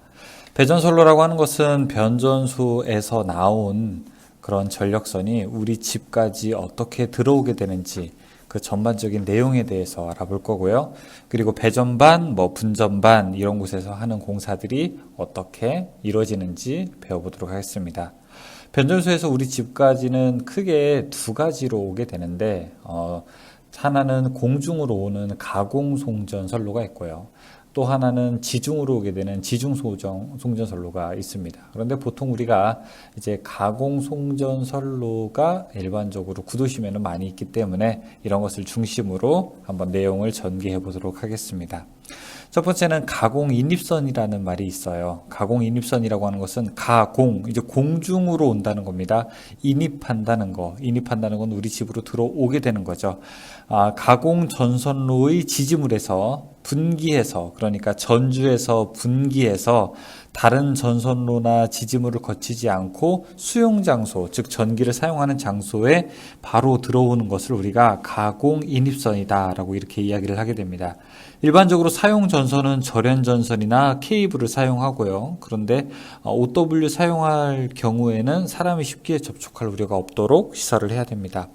배전선로라고 하는 것은 변전소에서 나온 그런 전력선이 우리 집까지 어떻게 들어오게 되는지 그 전반적인 내용에 대해서 알아볼 거고요. 그리고 배전반, 분전반 이런 곳에서 하는 공사들이 어떻게 이루어지는지 배워보도록 하겠습니다. 변전소에서 우리 집까지는 크게 두 가지로 오게 되는데 하나는 공중으로 오는 가공송전선로가 있고요. 또 하나는 지중으로 오게 되는 지중송전선로가 있습니다. 그런데 보통 우리가 이제 가공송전선로가 일반적으로 구도심에는 많이 있기 때문에 이런 것을 중심으로 한번 내용을 전개해 보도록 하겠습니다. 첫 번째는 가공인입선이라는 말이 있어요. 가공인입선이라고 하는 것은 이제 공중으로 온다는 겁니다. 인입한다는 건 우리 집으로 들어오게 되는 거죠. 가공전선로의 지지물에서 분기해서, 그러니까 전주에서 분기해서 다른 전선로나 지지물을 거치지 않고 수용장소, 즉 전기를 사용하는 장소에 바로 들어오는 것을 우리가 가공인입선이다라고 이렇게 이야기를 하게 됩니다. 일반적으로 사용 전선은 절연전선이나 케이블을 사용하고요. 그런데 OW 사용할 경우에는 사람이 쉽게 접촉할 우려가 없도록 시설을 해야 됩니다.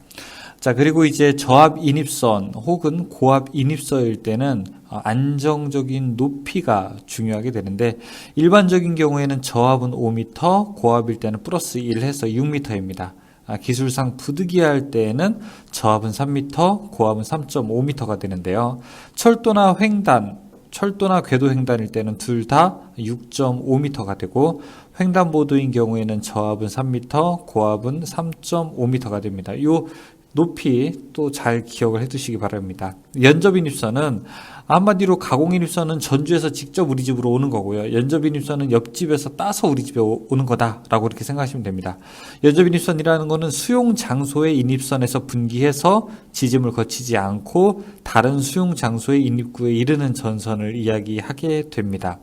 자, 그리고 이제 저압 인입선 혹은 고압 인입선일 때는 안정적인 높이가 중요하게 되는데 일반적인 경우에는 저압은 5m, 고압일 때는 플러스 1 해서 6m입니다. 기술상 부득이할 때에는 저압은 3m, 고압은 3.5m가 되는데요. 철도나 궤도 횡단일 때는 둘 다 6.5m가 되고 횡단보도인 경우에는 저압은 3m, 고압은 3.5m가 됩니다. 이 높이 또 잘 기억을 해두시기 바랍니다. 연접인입선은 한마디로 가공인입선은 전주에서 직접 우리 집으로 오는 거고요. 연접인입선은 옆집에서 따서 우리 집에 오는 거다라고 이렇게 생각하시면 됩니다. 연접인입선이라는 거는 수용 장소의 인입선에서 분기해서 지짐을 거치지 않고 다른 수용 장소의 인입구에 이르는 전선을 이야기하게 됩니다.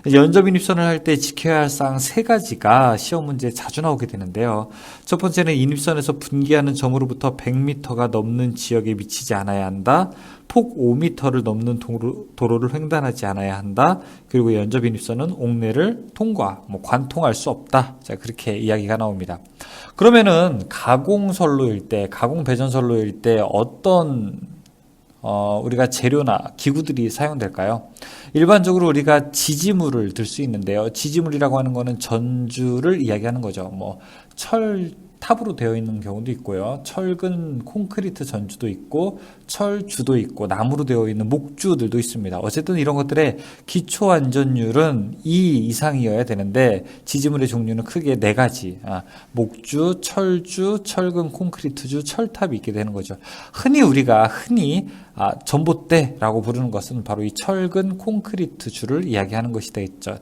연접인입선을 할 때 지켜야 할 사항 3가지가 시험 문제에 자주 나오게 되는데요. 첫 번째는 인입선에서 분기하는 점으로부터 100m가 넘는 지역에 미치지 않아야 한다. 폭 5m를 넘는 도로를 횡단하지 않아야 한다. 그리고 연접인입선은 옥내를 관통할 수 없다. 자, 그렇게 이야기가 나옵니다. 그러면은 가공배전선로일 때 어떤 우리가 재료나 기구들이 사용될까요? 일반적으로 우리가 지지물을 들 수 있는데요. 지지물이라고 하는 거는 전주를 이야기하는 거죠. 철탑으로 되어 있는 경우도 있고요. 철근 콘크리트 전주도 있고 철주도 있고 나무로 되어 있는 목주들도 있습니다. 어쨌든 이런 것들의 기초 안전율은 2 이상이어야 되는데 지지물의 종류는 크게 4가지. 목주, 철주, 철근 콘크리트주, 철탑이 있게 되는 거죠. 우리가 흔히 전봇대라고 부르는 것은 바로 이 철근 콘크리트 줄을 이야기하는 것이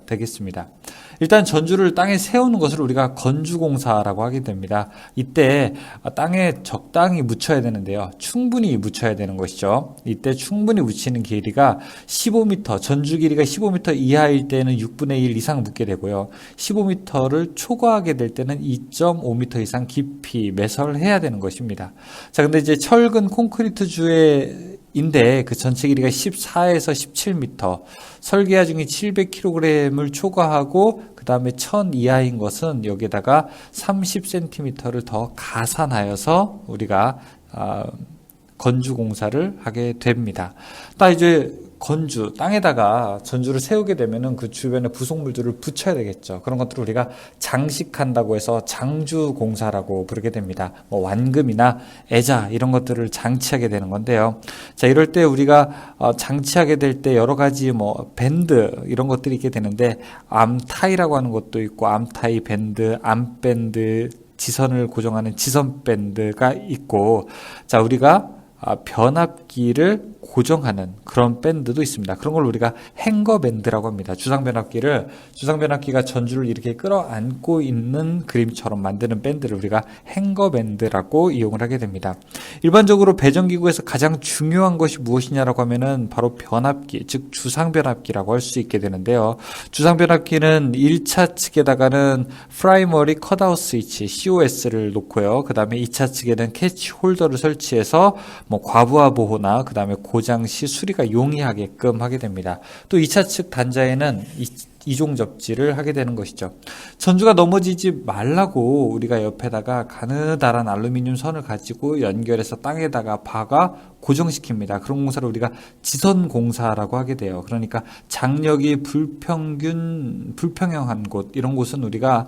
되겠습니다. 일단 전주를 땅에 세우는 것을 우리가 건주공사라고 하게 됩니다. 이때 땅에 적당히 묻혀야 되는데요. 충분히 묻혀야 되는 것이죠. 이때 충분히 묻히는 길이가 15m, 전주 길이가 15m 이하일 때는 6분의 1 이상 묻게 되고요. 15m를 초과하게 될 때는 2.5m 이상 깊이 매설해야 되는 것입니다. 자, 근데 이제 철근 콘크리트 주의 인데 그 전체 길이가 14에서 17m, 설계 하중이 700kg을 초과하고 그 다음에 1000 이하인 것은 여기에다가 30cm를 더 가산하여서 우리가 건주 공사를 하게 됩니다. 딱 이제 건주, 땅에다가 전주를 세우게 되면은 그 주변에 부속물들을 붙여야 되겠죠. 그런 것들을 우리가 장식한다고 해서 장주 공사라고 부르게 됩니다. 뭐 완금이나 애자 이런 것들을 장치하게 되는 건데요. 자, 이럴 때 우리가 장치하게 될 때 여러 가지 뭐 밴드 이런 것들이 있게 되는데 암타이라고 하는 것도 있고 암타이 밴드, 암밴드, 지선을 고정하는 지선 밴드가 있고, 자, 우리가 변압기를 고정하는 그런 밴드도 있습니다. 그런 걸 우리가 행거 밴드라고 합니다. 주상변압기가 전주를 이렇게 끌어안고 있는 그림처럼 만드는 밴드를 우리가 행거 밴드라고 이용을 하게 됩니다. 일반적으로 배전기구에서 가장 중요한 것이 무엇이냐라고 하면은 바로 변압기, 즉 주상변압기라고 할 수 있게 되는데요. 주상변압기는 1차 측에다가는 프라이머리 컷아웃 스위치 COS를 놓고요. 그 다음에 2차 측에는 캐치 홀더를 설치해서 뭐 과부하 보호나 그 다음에 고장 시 수리가 용이하게끔 하게 됩니다. 또 2차 측 단자에는 이종 접지를 하게 되는 것이죠. 전주가 넘어지지 말라고 우리가 옆에다가 가느다란 알루미늄 선을 가지고 연결해서 땅에다가 박아 고정시킵니다. 그런 공사를 우리가 지선 공사라고 하게 돼요. 그러니까 장력이 불평형한 곳, 이런 곳은 우리가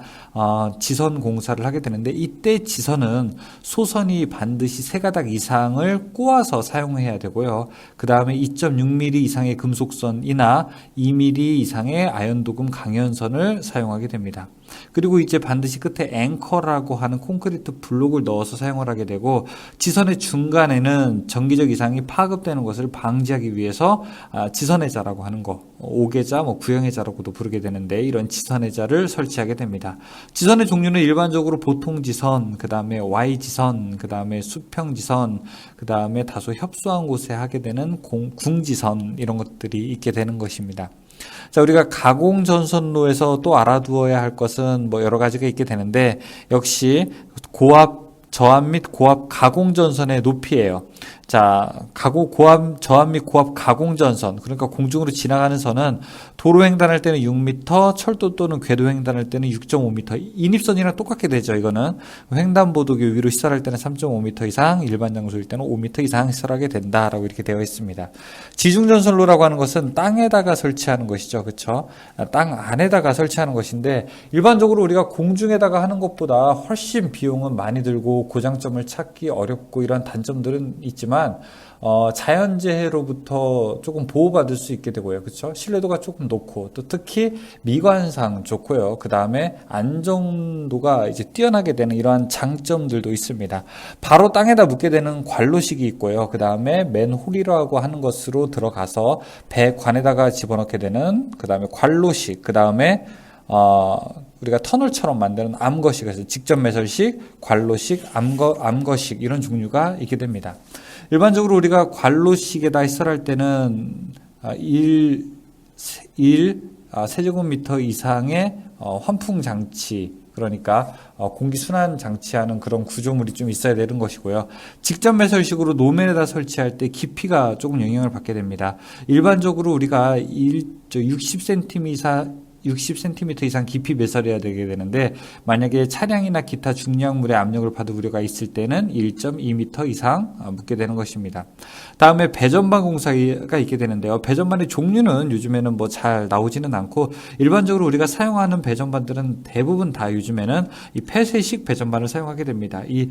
지선 공사를 하게 되는데, 이때 지선은 소선이 반드시 3가닥 이상을 꼬아서 사용해야 되고요. 그 다음에 2.6mm 이상의 금속선이나 2mm 이상의 아연도금 강연선을 사용하게 됩니다. 그리고 이제 반드시 끝에 앵커라고 하는 콘크리트 블록을 넣어서 사용을 하게 되고, 지선의 중간에는 전기적 이상이 파급되는 것을 방지하기 위해서 지선해자라고 하는 거, 5계자, 뭐 9형해자라고도 부르게 되는데, 이런 지선해자를 설치하게 됩니다. 지선의 종류는 일반적으로 보통 지선, 그 다음에 Y지선, 그 다음에 수평지선, 그 다음에 다소 협소한 곳에 하게 되는 궁지선, 이런 것들이 있게 되는 것입니다. 자, 우리가 가공전선로에서 또 알아두어야 할 것은 뭐 여러 가지가 있게 되는데, 역시 고압 저압 및 고압 가공전선의 높이예요. 자, 고압 저압 및 고압 가공전선, 그러니까 공중으로 지나가는 선은 도로 횡단할 때는 6m, 철도 또는 궤도 횡단할 때는 6.5m. 인입선이랑 똑같게 되죠. 이거는 횡단보도교 위로 시설할 때는 3.5m 이상, 일반 장소일 때는 5m 이상 시설하게 된다라고 이렇게 되어 있습니다. 지중전선로라고 하는 것은 땅에다가 설치하는 것이죠. 그렇죠? 땅 안에다가 설치하는 것인데, 일반적으로 우리가 공중에다가 하는 것보다 훨씬 비용은 많이 들고 고장점을 찾기 어렵고 이런 단점들은 있지만, 자연재해로부터 조금 보호받을 수 있게 되고요. 그렇죠? 신뢰도가 조금 높고, 또 특히 미관상 좋고요. 그 다음에 안정도가 이제 뛰어나게 되는 이러한 장점들도 있습니다. 바로 땅에다 묻게 되는 관로식이 있고요. 그 다음에 맨홀이라고 하는 것으로 들어가서 배관에다가 집어넣게 되는, 그 다음에 관로식, 그 다음에 우리가 터널처럼 만드는 암거식, 그래서 직접 매설식, 관로식, 암거식 이런 종류가 있게 됩니다. 일반적으로 우리가 관로식에다 시설할 때는 1세제곱미터 이상의 환풍 장치, 그러니까 공기 순환 장치하는 그런 구조물이 좀 있어야 되는 것이고요. 직접 매설식으로 노면에다 설치할 때 깊이가 조금 영향을 받게 됩니다. 일반적으로 우리가 60cm 이상 깊이 매설해야 되게 되는데, 만약에 차량이나 기타 중량물의 압력을 받을 우려가 있을 때는 1.2m 이상 묻게 되는 것입니다. 다음에 배전반 공사가 있게 되는데요. 배전반의 종류는 요즘에는 뭐 잘 나오지는 않고, 일반적으로 우리가 사용하는 배전반들은 대부분 다 요즘에는 이 폐쇄식 배전반을 사용하게 됩니다. 이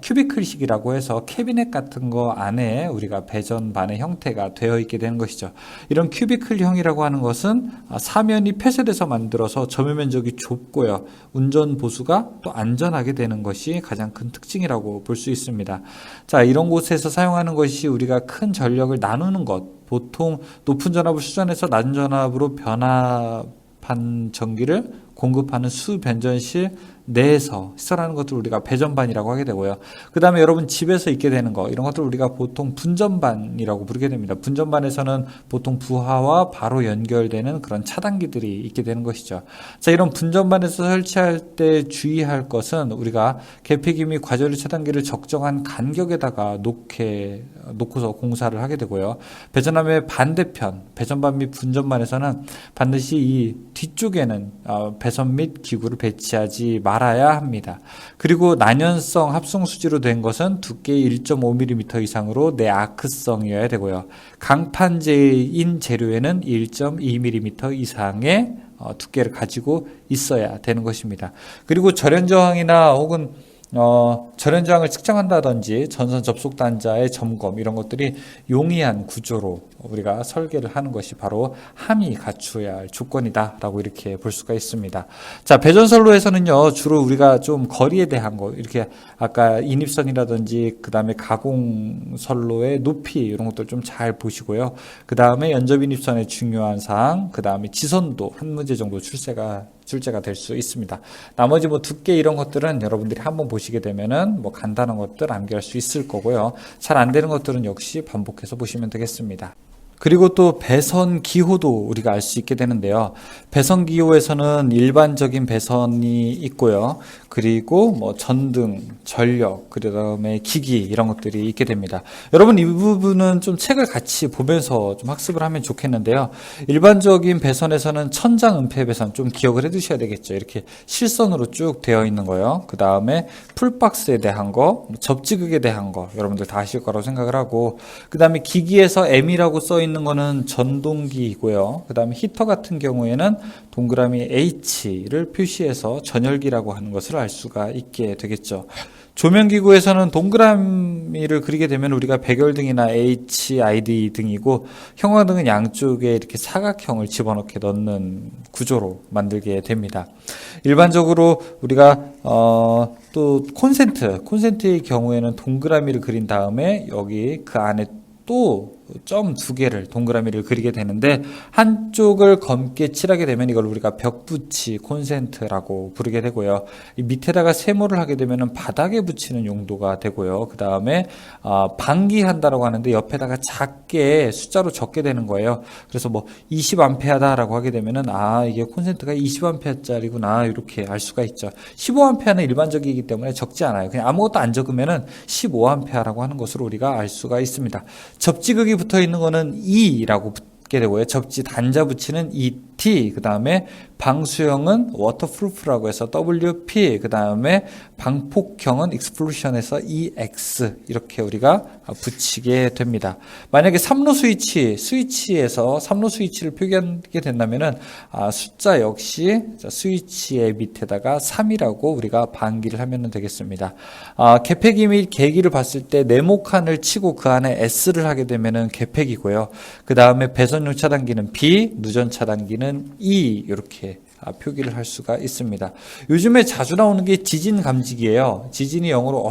큐비클식이라고 해서 캐비넷 같은 거 안에 우리가 배전반의 형태가 되어 있게 되는 것이죠. 이런 큐비클형이라고 하는 것은 사면이 폐쇄돼서 만들어서 점유 면적이 좁고요. 운전 보수가 또 안전하게 되는 것이 가장 큰 특징이라고 볼 수 있습니다. 자, 이런 곳에서 사용하는 것이 우리가 큰 전력을 나누는 것, 보통 높은 전압을 수전해서 낮은 전압으로 변압한 전기를 공급하는 수변전실 내에서 시설하는 것들을 우리가 배전반이라고 하게 되고요. 그 다음에 여러분 집에서 있게 되는 거, 이런 것들을 우리가 보통 분전반이라고 부르게 됩니다. 분전반에서는 보통 부하와 바로 연결되는 그런 차단기들이 있게 되는 것이죠. 자, 이런 분전반에서 설치할 때 주의할 것은 우리가 계폐기 및 과전류 차단기를 적정한 간격에다가 놓고서 공사를 하게 되고요. 배전함의 반대편, 배전반 및 분전반에서는 반드시 이 뒤쪽에는 배선 및 기구를 배치하지 말아야 합니다. 그리고 난연성 합성 수지로 된 것은 두께 1.5mm 이상으로 내아크성이어야 되고요. 강판재인 재료에는 1.2mm 이상의 두께를 가지고 있어야 되는 것입니다. 그리고 절연저항이나 혹은 절연저항을 측정한다든지 전선 접속 단자의 점검, 이런 것들이 용이한 구조로 우리가 설계를 하는 것이 바로 함이 갖추어야 할 조건이다라고 이렇게 볼 수가 있습니다. 자, 배전선로에서는요, 주로 우리가 좀 거리에 대한 거, 이렇게 아까 인입선이라든지 그 다음에 가공선로의 높이, 이런 것들 좀 잘 보시고요. 그 다음에 연접인입선의 중요한 사항, 그 다음에 지선도 한 문제 정도 출제가 될 수 있습니다. 나머지 뭐 두께 이런 것들은 여러분들이 한번 보시게 되면은 뭐 간단한 것들 암기할 수 있을 거고요. 잘 안 되는 것들은 역시 반복해서 보시면 되겠습니다. 그리고 또 배선 기호도 우리가 알 수 있게 되는데요. 배선 기호에서는 일반적인 배선이 있고요. 그리고 뭐 전등, 전력, 그다음에 기기, 이런 것들이 있게 됩니다. 여러분, 이 부분은 좀 책을 같이 보면서 좀 학습을 하면 좋겠는데요. 일반적인 배선에서는 천장 은폐 배선 좀 기억을 해 두셔야 되겠죠. 이렇게 실선으로 쭉 되어 있는 거요. 그 다음에 풀박스에 대한 거, 접지극에 대한 거, 여러분들 다 아실 거라고 생각을 하고, 그 다음에 기기에서 M이라고 써 있는 거는 전동기이고요. 그 다음에 히터 같은 경우에는 동그라미 H를 표시해서 전열기라고 하는 것을 알 수가 있게 되겠죠. 조명기구에서는 동그라미를 그리게 되면 우리가 백열등이나 HID 등이고, 형광등은 양쪽에 이렇게 사각형을 집어넣게 넣는 구조로 만들게 됩니다. 일반적으로 우리가 또 콘센트의 경우에는 동그라미를 그린 다음에 여기 그 안에 또 점 두 개를, 동그라미를 그리게 되는데, 한쪽을 검게 칠하게 되면 이걸 우리가 벽붙이 콘센트라고 부르게 되고요. 이 밑에다가 세모를 하게 되면 바닥에 붙이는 용도가 되고요. 그 다음에 방기한다라고 하는데 옆에다가 작게 숫자로 적게 되는 거예요. 그래서 뭐 20A다라고 하게 되면은 이게 콘센트가 20A짜리구나, 이렇게 알 수가 있죠. 15A는 일반적이기 때문에 적지 않아요. 그냥 아무것도 안 적으면은 15A라고 하는 것으로 우리가 알 수가 있습니다. 접지극이 붙어 있는 거는 E라고 붙게 되고요. 접지 단자 붙이는 ET, 그 다음에 방수형은 워터프루프라고 해서 WP, 그 다음에 방폭형은 익스플루션에서 EX, 이렇게 우리가 붙이게 됩니다. 만약에 3로 스위치에서 3로 스위치를 표기하게 된다면은 숫자 역시 스위치의 밑에다가 3이라고 우리가 방기를 하면 되겠습니다. 계폐기 및 계기를 봤을 때 네모칸을 치고 그 안에 S를 하게 되면은 계폐기고요. 그 다음에 배선용 차단기는 B, 누전 차단기는 E, 이렇게 표기를 할 수가 있습니다. 요즘에 자주 나오는 게 지진 감지기예요. 지진이 영어로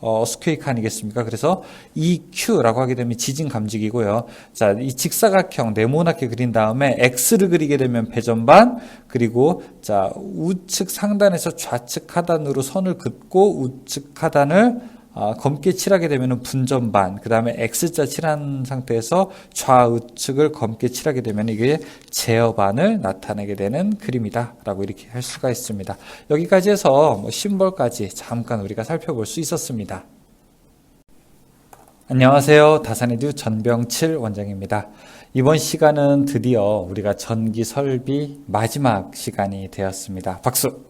어스퀘이크 아니겠습니까? 그래서 EQ라고 하게 되면 지진 감지기고요. 자, 이 직사각형 네모나게 그린 다음에 X를 그리게 되면 배전반, 그리고 자, 우측 상단에서 좌측 하단으로 선을 긋고 우측 하단을 검게 칠하게 되면 분전반, 그 다음에 X자 칠한 상태에서 좌우측을 검게 칠하게 되면 이게 제어반을 나타내게 되는 그림이다 라고 이렇게 할 수가 있습니다. 여기까지 해서 심벌까지 잠깐 우리가 살펴볼 수 있었습니다. 안녕하세요. 다산에듀 전병칠 원장입니다. 이번 시간은 드디어 우리가 전기 설비 마지막 시간이 되었습니다. 박수!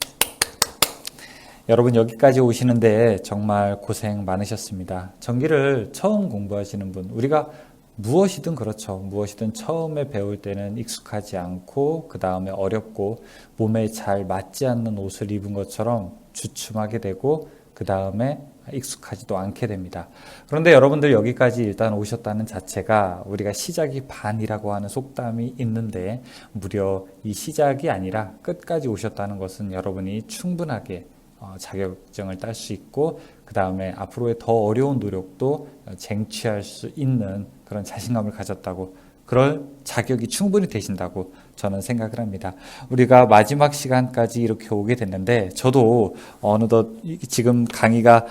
여러분, 여기까지 오시는데 정말 고생 많으셨습니다. 전기를 처음 공부하시는 분, 우리가 무엇이든 그렇죠. 무엇이든 처음에 배울 때는 익숙하지 않고 그 다음에 어렵고 몸에 잘 맞지 않는 옷을 입은 것처럼 주춤하게 되고 그 다음에 익숙하지도 않게 됩니다. 그런데 여러분들 여기까지 일단 오셨다는 자체가 우리가 시작이 반이라고 하는 속담이 있는데, 무려 이 시작이 아니라 끝까지 오셨다는 것은 여러분이 충분하게 자격증을 딸 수 있고 그 다음에 앞으로의 더 어려운 노력도 쟁취할 수 있는 그런 자신감을 가졌다고 그럴 자격이 충분히 되신다고 저는 생각을 합니다. 우리가 마지막 시간까지 이렇게 오게 됐는데 저도 어느덧 지금 강의가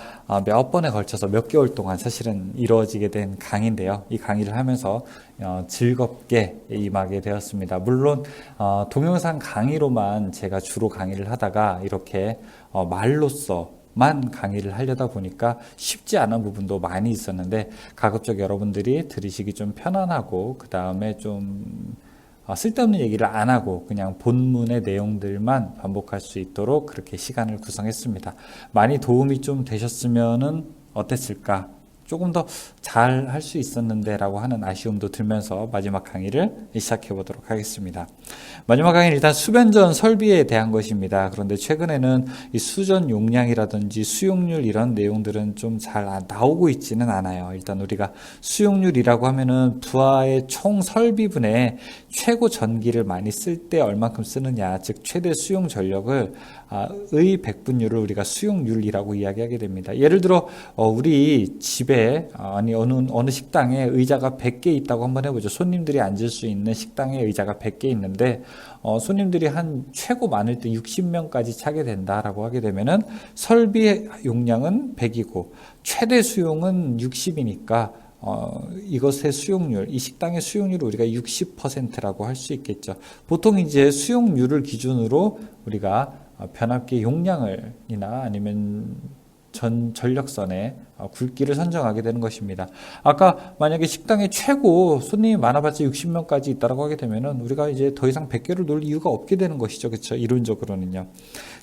몇 번에 걸쳐서 몇 개월 동안 사실은 이루어지게 된 강의인데요. 이 강의를 하면서 즐겁게 임하게 되었습니다. 물론 동영상 강의로만 제가 주로 강의를 하다가 이렇게 말로써 만 강의를 하려다 보니까 쉽지 않은 부분도 많이 있었는데 가급적 여러분들이 들으시기 좀 편안하고 그 다음에 좀 쓸데없는 얘기를 안 하고 그냥 본문의 내용들만 반복할 수 있도록 그렇게 시간을 구성했습니다. 많이 도움이 좀 되셨으면은 어땠을까? 조금 더 잘 할 수 있었는데 라고 하는 아쉬움도 들면서 마지막 강의를 시작해 보도록 하겠습니다. 마지막 강의는 일단 수변전 설비에 대한 것입니다. 그런데 최근에는 이 수전 용량이라든지 수용률 이런 내용들은 좀 잘 나오고 있지는 않아요. 일단 우리가 수용률이라고 하면은 부하의 총 설비분의 최고 전기를 많이 쓸 때 얼만큼 쓰느냐, 즉 최대 수용 전력을 의 백분율을 우리가 수용률이라고 이야기하게 됩니다. 예를 들어 우리 집에 어느 식당에 의자가 100개 있다고 한번 해보죠. 손님들이 앉을 수 있는 식당에 의자가 100개 있는데 손님들이 한 최고 많을 때 60명까지 차게 된다라고 하게 되면은 설비 용량은 100이고 최대 수용은 60이니까 이것의 수용률, 이 식당의 수용률을 우리가 60%라고 할 수 있겠죠. 보통 이제 수용률을 기준으로 우리가 변압기 용량을이나 아니면 전력선의 굵기를 선정하게 되는 것입니다. 아까 만약에 식당에 최고 손님이 많아봤자 60명까지 있다라고 하게 되면은 우리가 이제 더 이상 100개를 놓을 이유가 없게 되는 것이죠. 그렇죠? 이론적으로는요.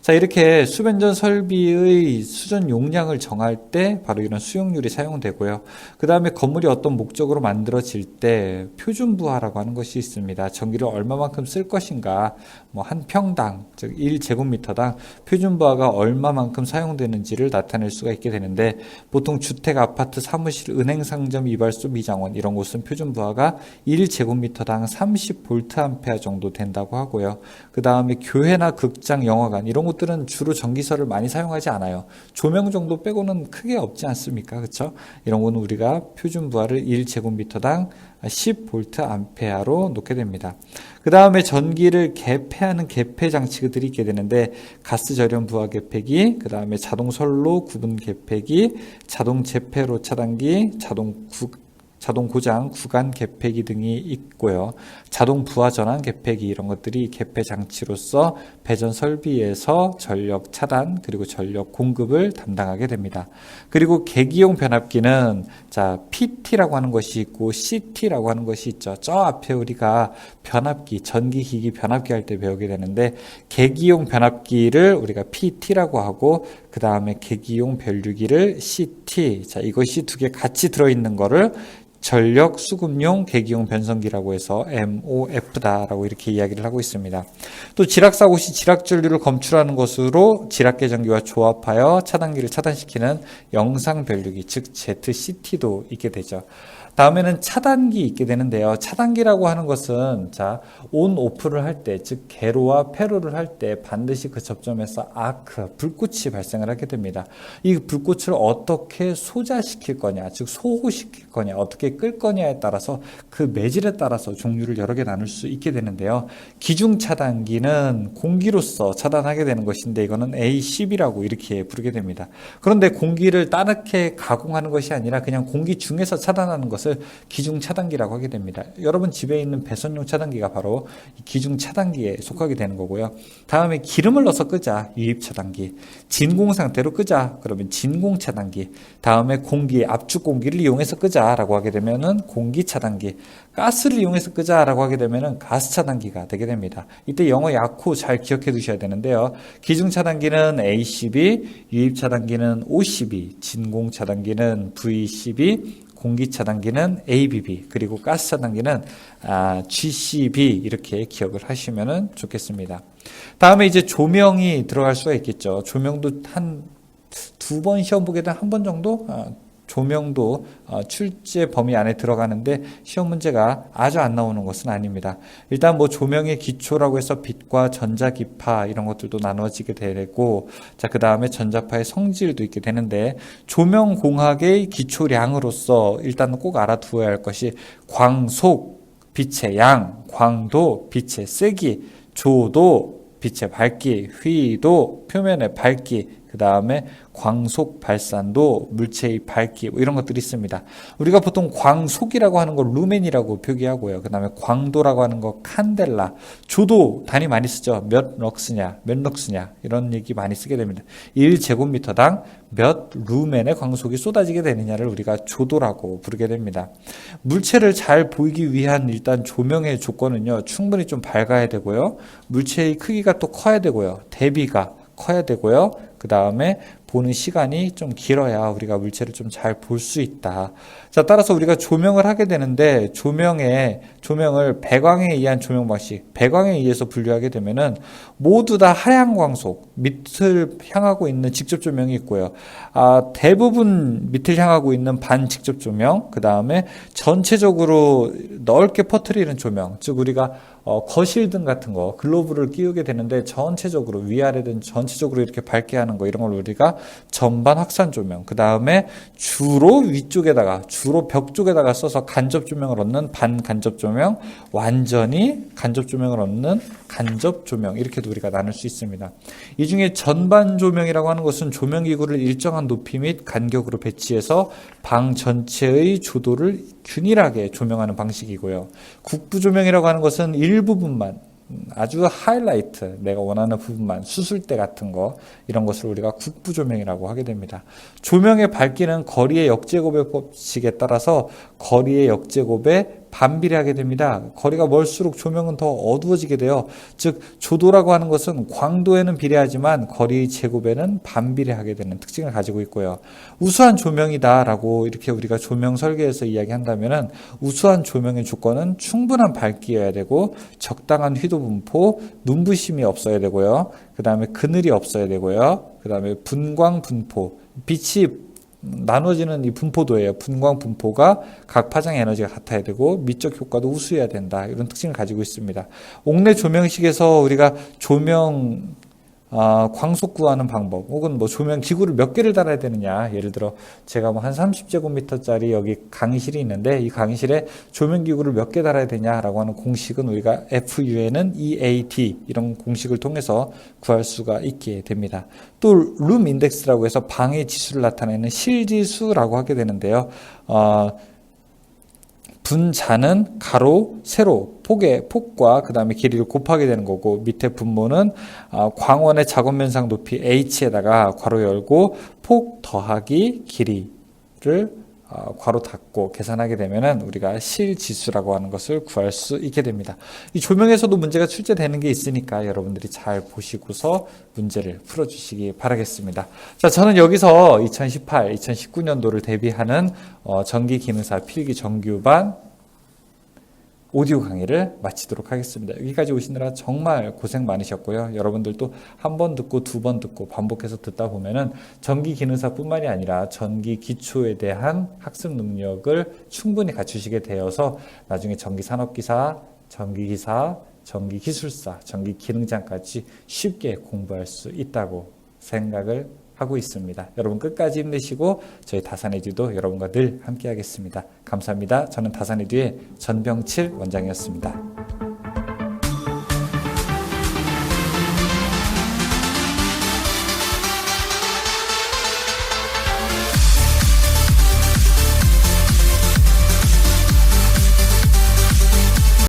자, 이렇게 수변전 설비의 수전 용량을 정할 때 바로 이런 수용률이 사용되고요. 그 다음에 건물이 어떤 목적으로 만들어질 때 표준부하라고 하는 것이 있습니다. 전기를 얼마만큼 쓸 것인가, 뭐 한 평당, 즉 1제곱미터당 표준부하가 얼마만큼 사용되는지를 나타낼 수가 있게 되는데 보통 주택, 아파트, 사무실, 은행, 상점, 이발소, 미장원 이런 곳은 표준부하가 1제곱미터당 30V 정도 된다고 하고요. 그 다음에 교회나 극장, 영화관 이런 곳들은 주로 전기세를 많이 사용하지 않아요. 조명 정도 빼고는 크게 없지 않습니까? 그렇죠? 이런 거는 우리가 표준부하를 1제곱미터당 10V로 놓게 됩니다. 그 다음에 전기를 개폐하는 개폐 장치들이 있게 되는데 가스 절연 부하 개폐기, 그 다음에 자동 선로 구분 개폐기, 자동 재폐로 차단기, 자동 고장 구간 개폐기 등이 있고요. 자동 부하 전환 개폐기 이런 것들이 개폐 장치로서 배전 설비에서 전력 차단 그리고 전력 공급을 담당하게 됩니다. 그리고 계기용 변압기는 PT라고 하는 것이 있고 CT라고 하는 것이 있죠. 저 앞에 우리가 변압기, 전기기기 변압기 할 때 배우게 되는데 계기용 변압기를 우리가 PT라고 하고 그 다음에 계기용 변류기를 CT. 자, 이것이 두 개 같이 들어있는 거를 전력 수급용 계기용 변성기라고 해서 MOF다라고 이렇게 이야기를 하고 있습니다. 또 지락사고 시 지락전류를 검출하는 것으로 지락계전기와 조합하여 차단기를 차단시키는 영상변류기 즉 ZCT도 있게 되죠. 다음에는 차단기 있게 되는데요. 차단기라고 하는 것은 온 오프를 할 때, 즉 개로와 폐로를 할 때 반드시 그 접점에서 아크, 불꽃이 발생을 하게 됩니다. 이 불꽃을 어떻게 소자시킬 거냐, 즉 소호시킬 거냐, 어떻게 끌 거냐에 따라서 그 매질에 따라서 종류를 여러 개 나눌 수 있게 되는데요. 기중 차단기는 공기로서 차단하게 되는 것인데 이거는 A10이라고 이렇게 부르게 됩니다. 그런데 공기를 따르게 가공하는 것이 아니라 그냥 공기 중에서 차단하는 것을 기중 차단기라고 하게 됩니다. 여러분 집에 있는 배선용 차단기가 바로 기중 차단기에 속하게 되는 거고요. 다음에 기름을 넣어서 끄자, 유입 차단기. 진공 상태로 끄자, 그러면 진공 차단기. 다음에 공기, 압축 공기를 이용해서 끄자라고 하게 되면은 공기 차단기. 가스를 이용해서 끄자라고 하게 되면은 가스 차단기가 되게 됩니다. 이때 영어 약호 잘 기억해 두셔야 되는데요. 기중 차단기는 A12, 유입 차단기는 O12, 진공 차단기는 V12, 공기 차단기는 ABB 그리고 가스 차단기는 GCB 이렇게 기억을 하시면 좋겠습니다. 다음에 이제 조명이 들어갈 수가 있겠죠. 조명도 한 2번 시험 보게 되면 한 번 정도 조명도 출제 범위 안에 들어가는데 시험 문제가 아주 안 나오는 것은 아닙니다. 일단 뭐 조명의 기초라고 해서 빛과 전자기파 이런 것들도 나눠지게 되고 그 다음에 전자파의 성질도 있게 되는데 조명공학의 기초량으로서 일단 꼭 알아두어야 할 것이 광속 빛의 양, 광도, 빛의 세기, 조도, 빛의 밝기, 휘도, 표면의 밝기, 그 다음에 광속 발산도, 물체의 밝기, 이런 것들이 있습니다. 우리가 보통 광속이라고 하는 거 루멘이라고 표기하고요. 그 다음에 광도라고 하는 거 칸델라, 조도 단위 많이 쓰죠. 몇 럭스냐, 몇 럭스냐, 이런 얘기 많이 쓰게 됩니다. 1제곱미터당 몇 루멘의 광속이 쏟아지게 되느냐를 우리가 조도라고 부르게 됩니다. 물체를 잘 보이기 위한 일단 조명의 조건은요, 충분히 좀 밝아야 되고요. 물체의 크기가 또 커야 되고요. 대비가 커야 되고요. 그 다음에 보는 시간이 좀 길어야 우리가 물체를 좀 잘 볼 수 있다. 자, 따라서 우리가 조명을 하게 되는데 조명을 배광에 의한 조명 방식, 배광에 의해서 분류하게 되면은 모두 다 하향 광속, 밑을 향하고 있는 직접 조명이 있고요. 대부분 밑을 향하고 있는 반 직접 조명, 그 다음에 전체적으로 넓게 퍼뜨리는 조명, 즉 우리가 거실등 같은 거, 글로브를 끼우게 되는데 전체적으로 위아래든 전체적으로 이렇게 밝게 하는 거, 이런 걸 우리가 전반 확산 조명, 그 다음에 주로 위쪽에다가, 주로 벽 쪽에다가 써서 간접 조명을 얻는 반간접 조명, 완전히 간접 조명을 얻는 간접 조명, 이렇게도 우리가 나눌 수 있습니다. 이 중에 전반 조명이라고 하는 것은 조명기구를 일정한 높이 및 간격으로 배치해서 방 전체의 조도를 균일하게 조명하는 방식이고요. 국부 조명이라고 하는 것은 일부분만, 아주 하이라이트, 내가 원하는 부분만, 수술대 같은 거, 이런 것을 우리가 국부 조명이라고 하게 됩니다. 조명의 밝기는 거리의 역제곱의 법칙에 따라서 거리의 역제곱에 반비례하게 됩니다. 거리가 멀수록 조명은 더 어두워지게 돼요. 즉 조도라고 하는 것은 광도에는 비례하지만 거리의 제곱에는 반비례하게 되는 특징을 가지고 있고요. 우수한 조명이다라고 이렇게 우리가 조명 설계에서 이야기한다면은 우수한 조명의 조건은 충분한 밝기여야 되고 적당한 휘도 분포, 눈부심이 없어야 되고요. 그 다음에 그늘이 없어야 되고요. 그 다음에 분광 분포, 빛이 나눠지는 이 분포도예요. 분광 분포가 각 파장의 에너지가 같아야 되고 미적 효과도 우수해야 된다. 이런 특징을 가지고 있습니다. 옥내 조명식에서 우리가 조명 광속 구하는 방법, 혹은 뭐 조명 기구를 몇 개를 달아야 되느냐, 예를 들어 제가 뭐 한 30제곱미터짜리 여기 강의실이 있는데 이 강의실에 조명 기구를 몇 개 달아야 되냐라고 하는 공식은 우리가 FUN은 EAT 이런 공식을 통해서 구할 수가 있게 됩니다. 또 룸 인덱스라고 해서 방의 지수를 나타내는 실지수라고 하게 되는데요. 분자는 가로, 세로, 폭과 그 다음에 길이를 곱하게 되는 거고, 밑에 분모는 광원의 작업면상 높이 h에다가 괄호 열고 폭 더하기 길이를 괄호 닫고 계산하게 되면은 우리가 실지수라고 하는 것을 구할 수 있게 됩니다. 이 조명에서도 문제가 출제되는 게 있으니까 여러분들이 잘 보시고서 문제를 풀어주시기 바라겠습니다. 자, 저는 여기서 2018, 2019년도를 대비하는 전기기능사 필기 정규반 오디오 강의를 마치도록 하겠습니다. 여기까지 오시느라 정말 고생 많으셨고요. 여러분들도 한 번 듣고 두 번 듣고 반복해서 듣다 보면은 전기 기능사뿐만이 아니라 전기 기초에 대한 학습 능력을 충분히 갖추시게 되어서 나중에 전기 산업기사, 전기기사, 전기기술사, 전기기능장까지 쉽게 공부할 수 있다고 생각을 하고 있습니다. 여러분 끝까지 힘내시고 저희 다산에듀도 여러분과 늘 함께 하겠습니다. 감사합니다. 저는 다산에듀의 전병칠 원장이었습니다.